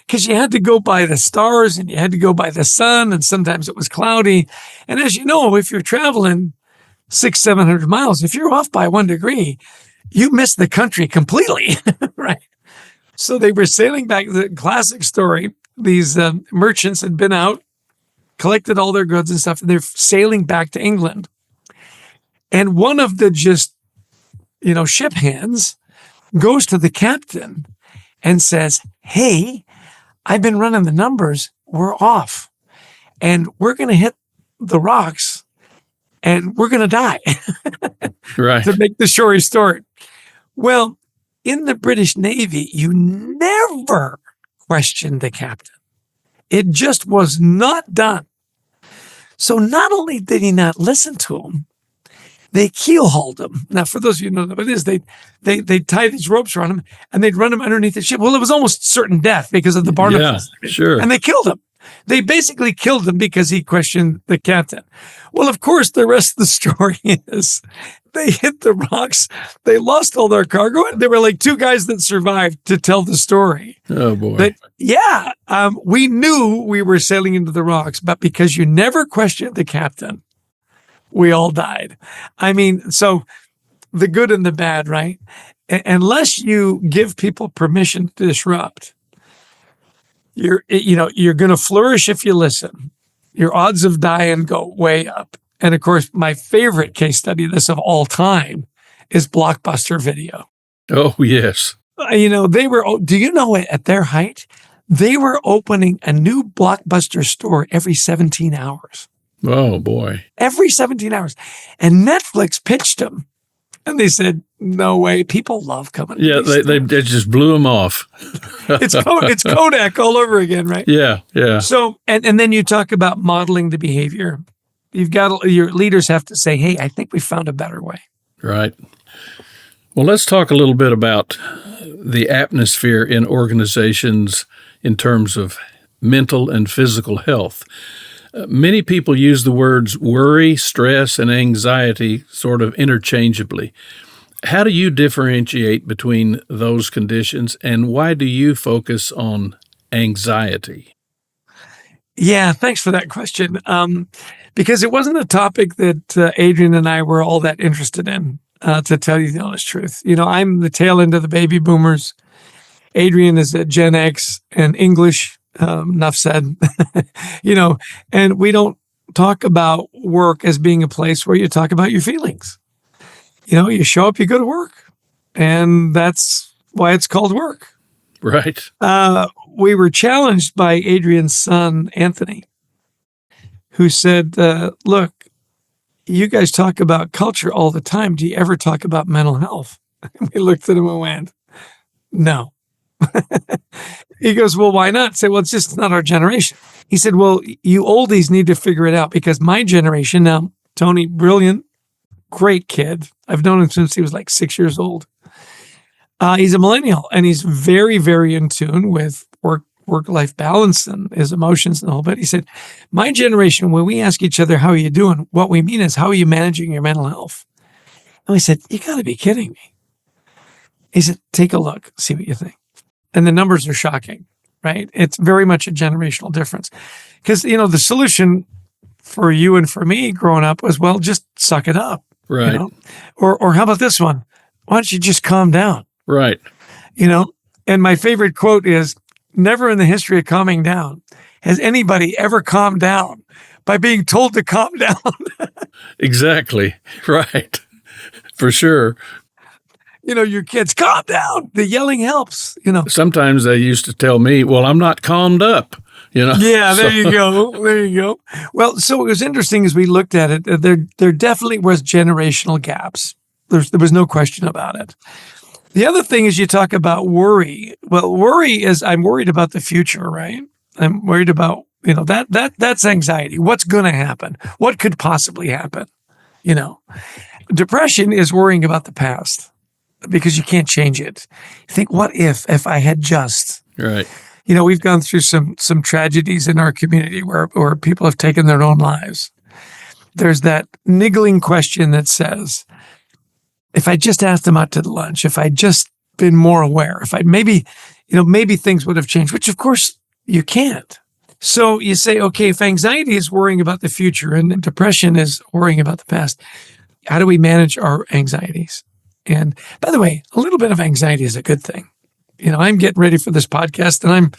because you had to go by the stars and you had to go by the sun, and sometimes it was cloudy. And as you know, if you're traveling 600-700 miles, if you're off by 1 degree, you miss the country completely, right? So they were sailing back. The classic story, these merchants had been out, collected all their goods and stuff, and they're sailing back to England. And one of the ship hands goes to the captain and says, hey, I've been running the numbers. We're off. And we're going to hit the rocks and we're going to die. Right. To make the story short. Well, in the British Navy, you never questioned the captain. It just was not done. So not only did he not listen to him, they keel hauled him. Now, for those of you who know what it is, they tie these ropes around him and they'd run him underneath the ship. Well, it was almost certain death because of the barnacles. Yeah, sure. And they killed him. They basically killed him because he questioned the captain. Well, of course, the rest of the story is they hit the rocks. They lost all their cargo. There were like 2 guys that survived to tell the story. Oh, boy. But yeah, we knew we were sailing into the rocks, but because you never questioned the captain, we all died. I mean, so the good and the bad, right? Unless you give people permission to disrupt, you're going to flourish if you listen. Your odds of dying go way up. And of course, my favorite case study of this of all time is Blockbuster Video. Oh, yes. They were, do you know at their height, they were opening a new Blockbuster store every 17 hours. Oh, boy. Every 17 hours. And Netflix pitched them. And they said, no way. People love coming. Yeah, they just blew them off. It's Kodak all over again, right? Yeah, yeah. So, and then you talk about modeling the behavior. Your leaders have to say, hey, I think we found a better way. Right. Well, let's talk a little bit about the atmosphere in organizations in terms of mental and physical health. Many people use the words worry, stress, and anxiety sort of interchangeably. How do you differentiate between those conditions, and why do you focus on anxiety? Yeah, thanks for that question. Because it wasn't a topic that Adrian and I were all that interested in, to tell you the honest truth. I'm the tail end of the baby boomers. Adrian is at Gen X and English. Enough said. And we don't talk about work as being a place where you talk about your feelings. You show up, you go to work, and that's why it's called work. Right. We were challenged by Adrian's son, Anthony, who said, look, you guys talk about culture all the time. Do you ever talk about mental health? We looked at him and went, no. He goes, well, why not? I said, well, it's just not our generation. He said, well, you oldies need to figure it out because my generation now, Tony, brilliant, great kid. I've known him since he was like 6 years old. He's a millennial and he's very, very in tune with work-life balance and his emotions and the whole bit. He said, my generation, when we ask each other, how are you doing? What we mean is, how are you managing your mental health? And we said, you got to be kidding me. He said, take a look, see what you think. And the numbers are shocking, right? It's very much a generational difference. Because, the solution for you and for me growing up was, well, just suck it up. Right. Or how about this one? Why don't you just calm down? Right. And my favorite quote is, never in the history of calming down has anybody ever calmed down by being told to calm down. Exactly. Right. For sure. Your kids, calm down. The yelling helps, Sometimes they used to tell me, well, I'm not calmed up, Yeah, there you go. There you go. Well, so it was interesting as we looked at it, there definitely was generational gaps. There was no question about it. The other thing is you talk about worry. Well, worry is I'm worried about the future, right? I'm worried about, that's anxiety. What's going to happen? What could possibly happen? Depression is worrying about the past because you can't change it. You think, what if I had just, right. We've gone through some tragedies in our community where people have taken their own lives. There's that niggling question that says, if I just asked them out to lunch, if I'd just been more aware, if I maybe things would have changed, which of course you can't. So you say, okay, if anxiety is worrying about the future and depression is worrying about the past, how do we manage our anxieties? And by the way, a little bit of anxiety is a good thing. I'm getting ready for this podcast and I'm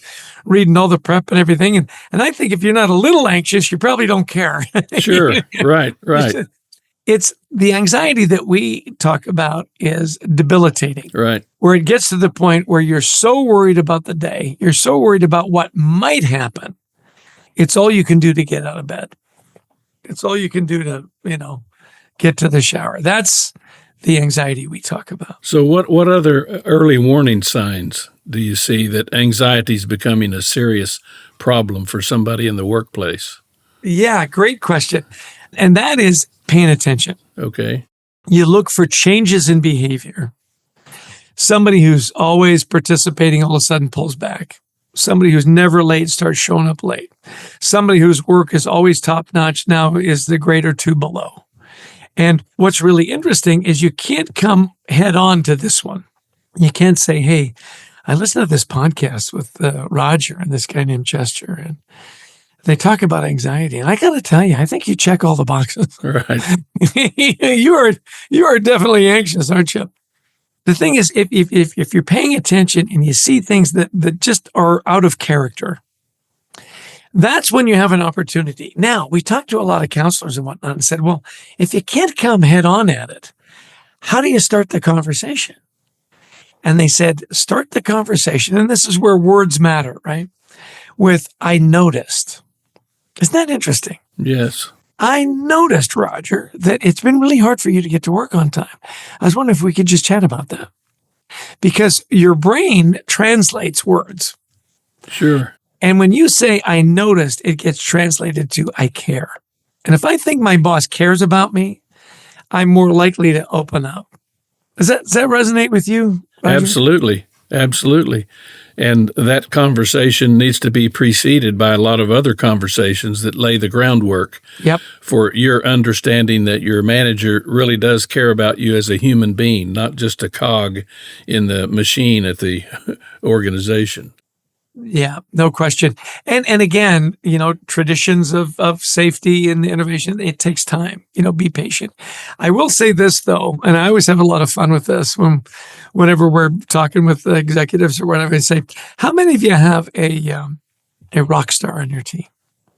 reading all the prep and everything. And I think if you're not a little anxious, you probably don't care. Sure. Right. It's the anxiety that we talk about is debilitating. Right. Where it gets to the point where you're so worried about the day, you're so worried about what might happen. It's all you can do to get out of bed. It's all you can do to, get to the shower. That's the anxiety we talk about. So what other early warning signs do you see that anxiety is becoming a serious problem for somebody in the workplace? Yeah, great question. And that is paying attention. Okay. You look for changes in behavior. Somebody who's always participating all of a sudden pulls back. Somebody who's never late starts showing up late. Somebody whose work is always top-notch now is the grade or two below. And what's really interesting is you can't come head on to this one. You can't say, hey, I listened to this podcast with Roger and this guy named Chester, and they talk about anxiety. And I got to tell you, I think you check all the boxes. Right. you are definitely anxious, aren't you? The thing is, if you're paying attention and you see things that just are out of character, that's when you have an opportunity. Now, we talked to a lot of counselors and whatnot and said, well, if you can't come head on at it, how do you start the conversation? And they said, start the conversation. And this is where words matter, right? With, I noticed. Isn't that interesting? Yes. I noticed, Roger, that it's been really hard for you to get to work on time. I was wondering if we could just chat about that. Because your brain translates words. Sure. And when you say, I noticed, it gets translated to, I care. And if I think my boss cares about me, I'm more likely to open up. Does that resonate with you, Roger? Absolutely. Absolutely. And that conversation needs to be preceded by a lot of other conversations that lay the groundwork for your understanding that your manager really does care about you as a human being, not just a cog in the machine at the organization. Yeah, no question. And again, traditions of safety and innovation, it takes time. Be patient. I will say this though, and I always have a lot of fun with this whenever we're talking with the executives or whatever. I say, how many of you have a rock star on your team?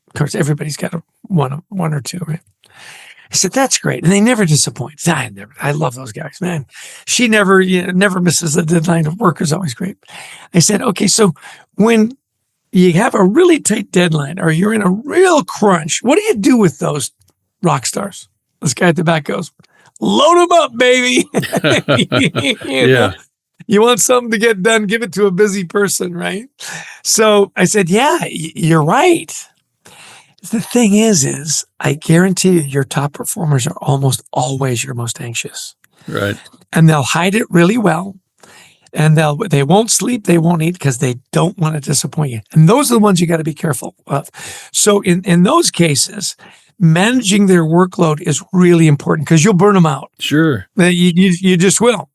Of course, everybody's got one or two, right? I said, that's great. And they never disappoint. I love those guys, man. She never misses a deadline of work is always great. I said, okay, so when you have a really tight deadline or you're in a real crunch, what do you do with those rock stars? This guy at the back goes, load them up, baby. Yeah. You want something to get done, give it to a busy person, right? So I said, yeah, you're right. The thing is I guarantee you your top performers are almost always your most anxious. Right. And they'll hide it really well. And they won't sleep, they won't eat because they don't want to disappoint you. And those are the ones you got to be careful of. So in those cases, managing their workload is really important because you'll burn them out. Sure. You just will.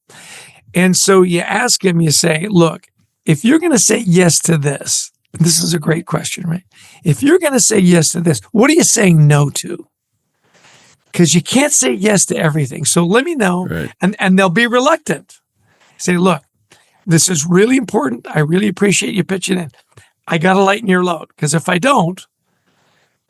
And so you ask them, you say, look, if you're going to say yes to this is a great question, right? If you're going to say yes to this, what are you saying no to? Because you can't say yes to everything. So let me know. Right. And they'll be reluctant. Say, look, this is really important. I really appreciate you pitching in. I got to lighten your load because if I don't,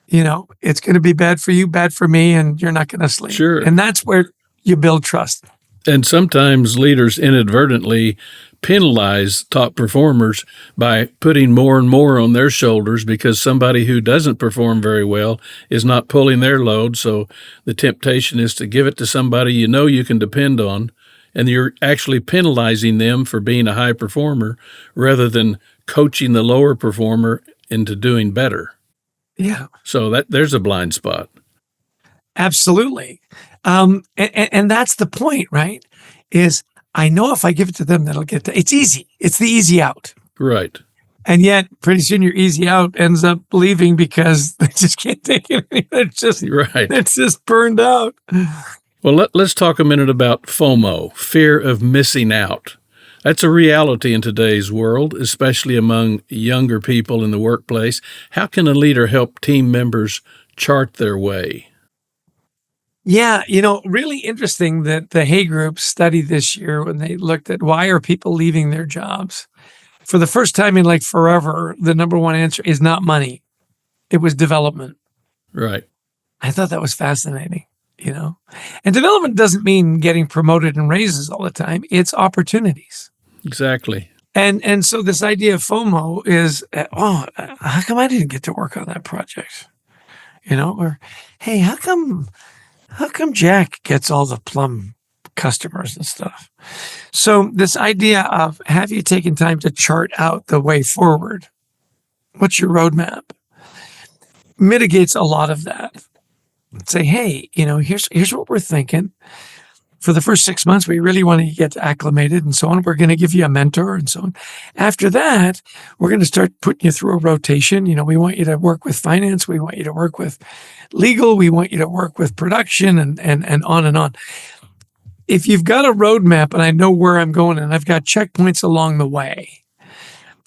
it's going to be bad for you, bad for me, and you're not going to sleep. Sure. And that's where you build trust. And sometimes leaders inadvertently penalize top performers by putting more and more on their shoulders because somebody who doesn't perform very well is not pulling their load. So the temptation is to give it to somebody you can depend on, and you're actually penalizing them for being a high performer rather than coaching the lower performer into doing better. Yeah. So there's a blind spot. Absolutely. And that's the point, right? Is I know if I give it to them, that'll get it's easy. It's the easy out. Right. And yet pretty soon your easy out ends up leaving because they just can't take it anymore. It's just burned out. Well, let's talk a minute about FOMO, fear of missing out. That's a reality in today's world, especially among younger people in the workplace. How can a leader help team members chart their way? Yeah, really interesting that the Hay Group study this year when they looked at why are people leaving their jobs. For the first time in forever, the number one answer is not money. It was development. Right. I thought that was fascinating, And development doesn't mean getting promoted and raises all the time. It's opportunities. Exactly. And so this idea of FOMO is, how come I didn't get to work on that project? Or, hey, how come Jack gets all the plum customers and stuff? So this idea of have you taken time to chart out the way forward? What's your roadmap? Mitigates a lot of that. Say, hey, here's what we're thinking. for the first 6 months, we really want to get acclimated and so on. We're going to give you a mentor and so on. After that, we're going to start putting you through a rotation. We want you to work with finance. We want you to work with legal. We want you to work with production and on and on. If you've got a roadmap and I know where I'm going and I've got checkpoints along the way,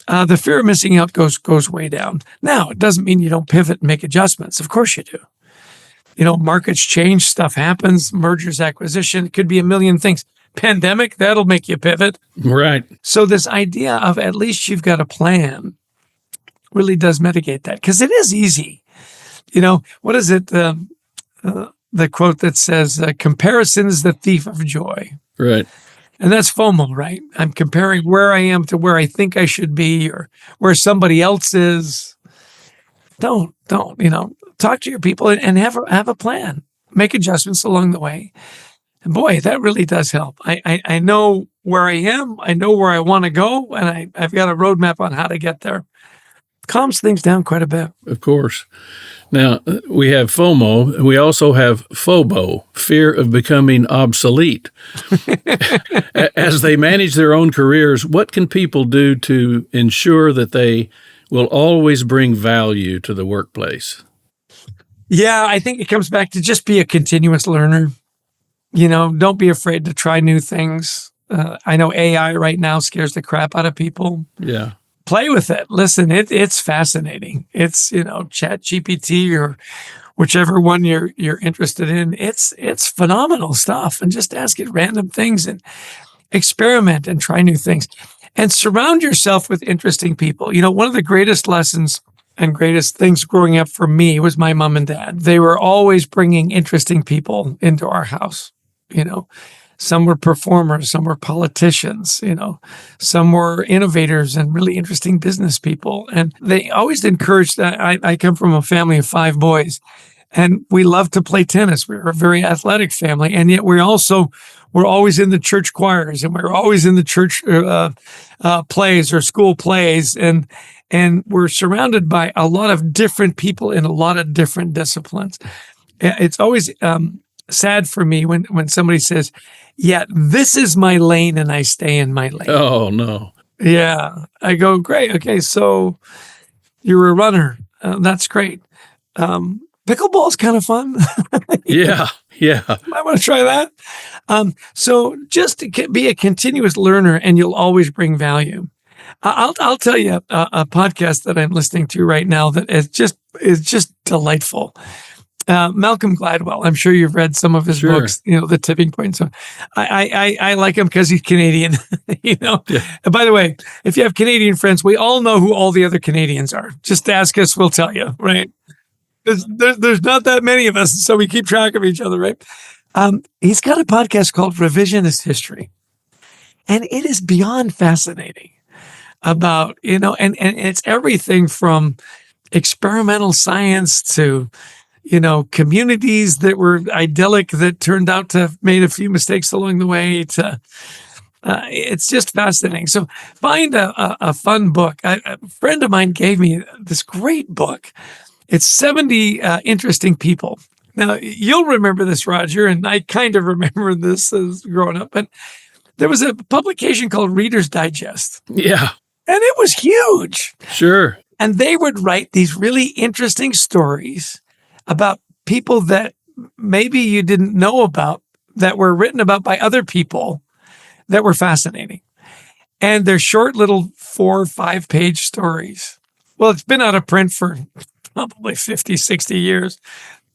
the fear of missing out goes way down. Now, it doesn't mean you don't pivot and make adjustments. Of course you do. Markets change, stuff happens, mergers, acquisition, it could be a million things. Pandemic, that'll make you pivot. Right. So this idea of at least you've got a plan really does mitigate that, because it is easy. What is it? The quote that says, comparison is the thief of joy. Right. And that's FOMO, right? I'm comparing where I am to where I think I should be or where somebody else is. Don't, talk to your people and have a plan, make adjustments along the way. And boy, that really does help. I know where I am. I know where I want to go. And I've got a roadmap on how to get there. Calms things down quite a bit. Of course. Now, we have FOMO. We also have FOBO, fear of becoming obsolete. As they manage their own careers, what can people do to ensure that they will always bring value to the workplace? Yeah, I think it comes back to just be a continuous learner. Don't be afraid to try new things. I know AI right now scares the crap out of people. Yeah. Play with it. Listen, it's fascinating. It's, Chat GPT or whichever one you're interested in. It's phenomenal stuff. And just ask it random things and experiment and try new things. And surround yourself with interesting people. One of the greatest lessons and greatest things growing up for me was my mom and dad. They were always bringing interesting people into our house. Some were performers, some were politicians, some were innovators and really interesting business people. And they always encouraged that. I come from a family of 5 boys, and we loved to play tennis. We were a very athletic family. And yet we're always in the church choirs, and we're always in the church plays or school plays. And we're surrounded by a lot of different people in a lot of different disciplines. It's always sad for me when somebody says, yeah, this is my lane and I stay in my lane. Oh, no. Yeah. I go, great. Okay. So you're a runner. That's great. Pickleball's kind of fun. Yeah. Yeah. I want to try that. So just be a continuous learner and you'll always bring value. I'll tell you a podcast that I'm listening to right now that is just delightful. Malcolm Gladwell. I'm sure you've read some of his books, The Tipping Point. So I like him because he's Canadian, Yeah. And by the way, if you have Canadian friends, we all know who all the other Canadians are. Just ask us, we'll tell you, right? There's not that many of us, so we keep track of each other, right? He's got a podcast called Revisionist History, and it is beyond fascinating about, and it's everything from experimental science to, communities that were idyllic that turned out to have made a few mistakes along the way to, it's just fascinating. So find a fun book. A friend of mine gave me this great book. It's 70 interesting people. Now, you'll remember this, Roger, and I kind of remember this as growing up, but there was a publication called Reader's Digest. Yeah. And it was huge. Sure. And they would write these really interesting stories about people that maybe you didn't know about that were written about by other people that were fascinating. And they're short little 4 or 5 page stories. Well, it's been out of print for probably 50, 60 years.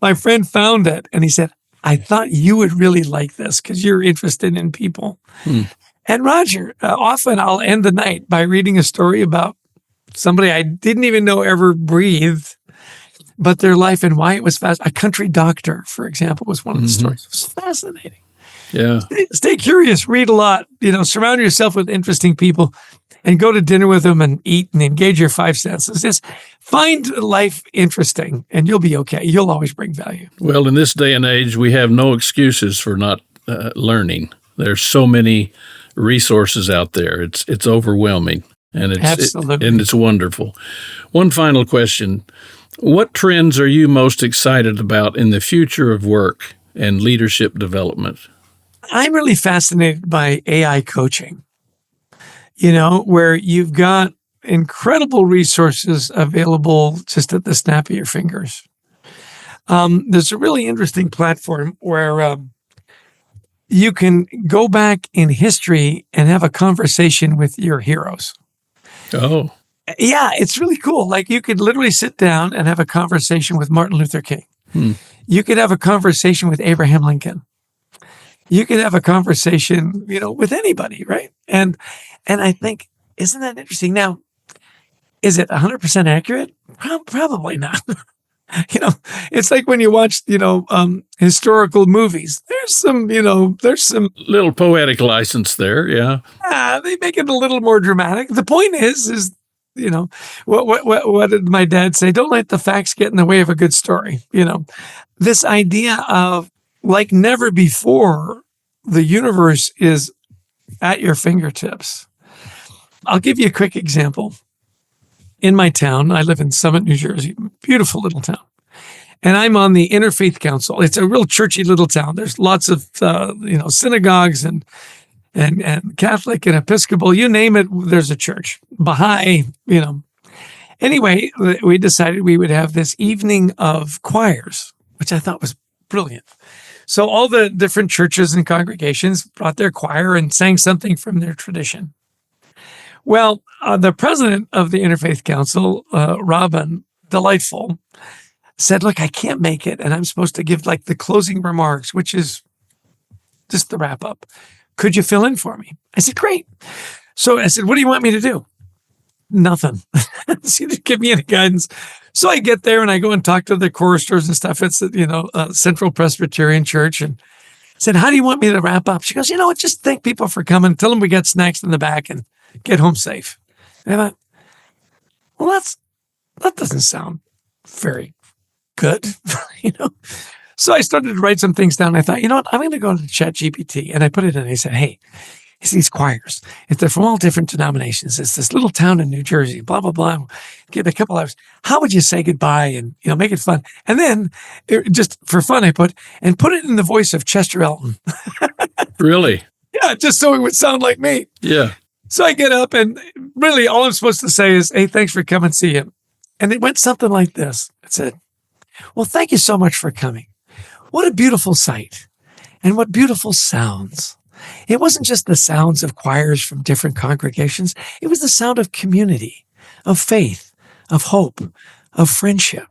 My friend found it and he said, I thought you would really like this because you're interested in people. And Roger, often I'll end the night by reading a story about somebody I didn't even know ever breathed, but their life and why it was a country doctor, for example, was one of the stories. It was fascinating. Yeah. Stay curious, read a lot, surround yourself with interesting people and go to dinner with them and eat and engage your 5 senses. Just find life interesting and you'll be okay. You'll always bring value. Well, in this day and age, we have no excuses for not learning. There's so many resources out there. It's overwhelming, and it's wonderful. One final question. What trends are you most excited about in the future of work and leadership development? I'm really fascinated by AI coaching, where you've got incredible resources available just at the snap of your fingers. There's a really interesting platform where you can go back in history and have a conversation with your heroes. Oh, Yeah, it's really cool. Like you could literally sit down and have a conversation with Martin Luther King. You could have a conversation with Abraham Lincoln. You could have a conversation, with anybody, right? And I think, isn't that interesting? Now, is it 100% accurate? Probably not. It's like when you watch, historical movies. There's some little poetic license there. Yeah. They make it a little more dramatic. The point is, what did my dad say? Don't let the facts get in the way of a good story. This idea of like never before, the universe is at your fingertips. I'll give you a quick example. In my town, I live in Summit, New Jersey, beautiful little town. And I'm on the Interfaith Council. It's a real churchy little town. There's lots of, synagogues and Catholic and Episcopal, you name it, there's a church. Baha'i, Anyway, we decided we would have this evening of choirs, which I thought was brilliant. So all the different churches and congregations brought their choir and sang something from their tradition. Well, the president of the Interfaith Council, Robin, delightful, said, look, I can't make it. And I'm supposed to give like the closing remarks, which is just the wrap up. Could you fill in for me? I said, great. So I said, what do you want me to do? Nothing. So you didn't give me any guidance. So I get there and I go and talk to the choristers and stuff. It's, Central Presbyterian Church. And I said, how do you want me to wrap up? She goes, just thank people for coming. Tell them we got snacks in the back and get home safe. And I thought, well, that doesn't sound very good, So I started to write some things down. I thought, I'm going to go to ChatGPT. And I put it in. I said, hey, it's these choirs. If they're from all different denominations, it's this little town in New Jersey, blah, blah, blah. Give it a couple hours. How would you say goodbye and, make it fun? And then just for fun, I put it in the voice of Chester Elton. Really? Yeah, just so it would sound like me. Yeah. So I get up and really all I'm supposed to say is, hey, thanks for coming, see you. And it went something like this. It said, well, thank you so much for coming. What a beautiful sight and what beautiful sounds. It wasn't just the sounds of choirs from different congregations. It was the sound of community, of faith, of hope, of friendship.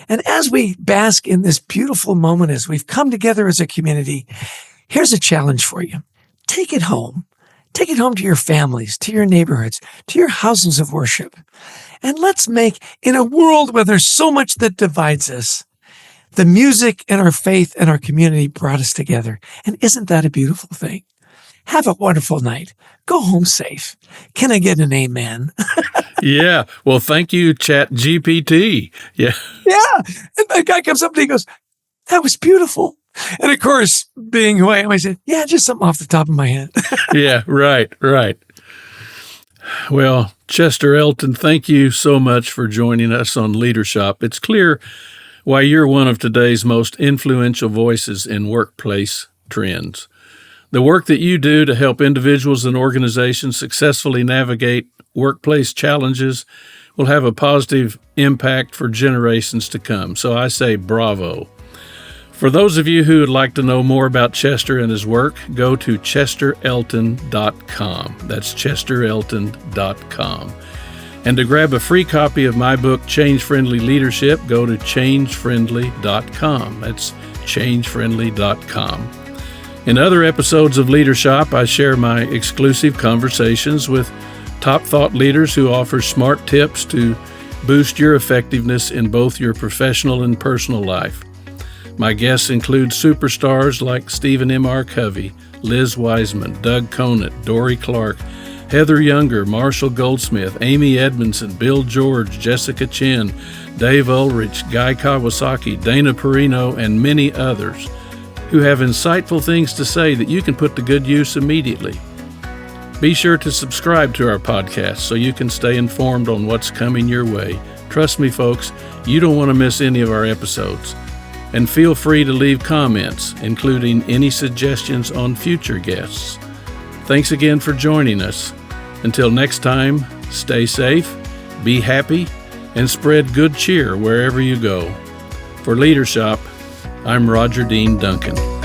And as we bask in this beautiful moment, as we've come together as a community, here's a challenge for you. Take it home. Take it home to your families, to your neighborhoods, to your houses of worship. And let's make, in a world where there's so much that divides us, the music and our faith and our community brought us together. And isn't that a beautiful thing? Have a wonderful night. Go home safe. Can I get an amen? Yeah. Well, thank you, ChatGPT. Yeah. Yeah. And the guy comes up and he goes, that was beautiful. And of course, being who I am, I said, yeah, just something off the top of my head. Yeah, right. Well, Chester Elton, thank you so much for joining us on Leadership. It's clear why you're one of today's most influential voices in workplace trends. The work that you do to help individuals and organizations successfully navigate workplace challenges will have a positive impact for generations to come. So I say bravo. For those of you who would like to know more about Chester and his work, go to chesterelton.com. That's chesterelton.com. And to grab a free copy of my book, Change Friendly Leadership, go to changefriendly.com. That's changefriendly.com. In other episodes of Leadership, I share my exclusive conversations with top thought leaders who offer smart tips to boost your effectiveness in both your professional and personal life. My guests include superstars like Stephen M.R. Covey, Liz Wiseman, Doug Conant, Dory Clark, Heather Younger, Marshall Goldsmith, Amy Edmondson, Bill George, Jessica Chin, Dave Ulrich, Guy Kawasaki, Dana Perino, and many others who have insightful things to say that you can put to good use immediately. Be sure to subscribe to our podcast so you can stay informed on what's coming your way. Trust me, folks, you don't want to miss any of our episodes. and feel free to leave comments, including any suggestions on future guests. Thanks again for joining us. Until next time, stay safe, be happy, and spread good cheer wherever you go. For Leadership, I'm Roger Dean Duncan.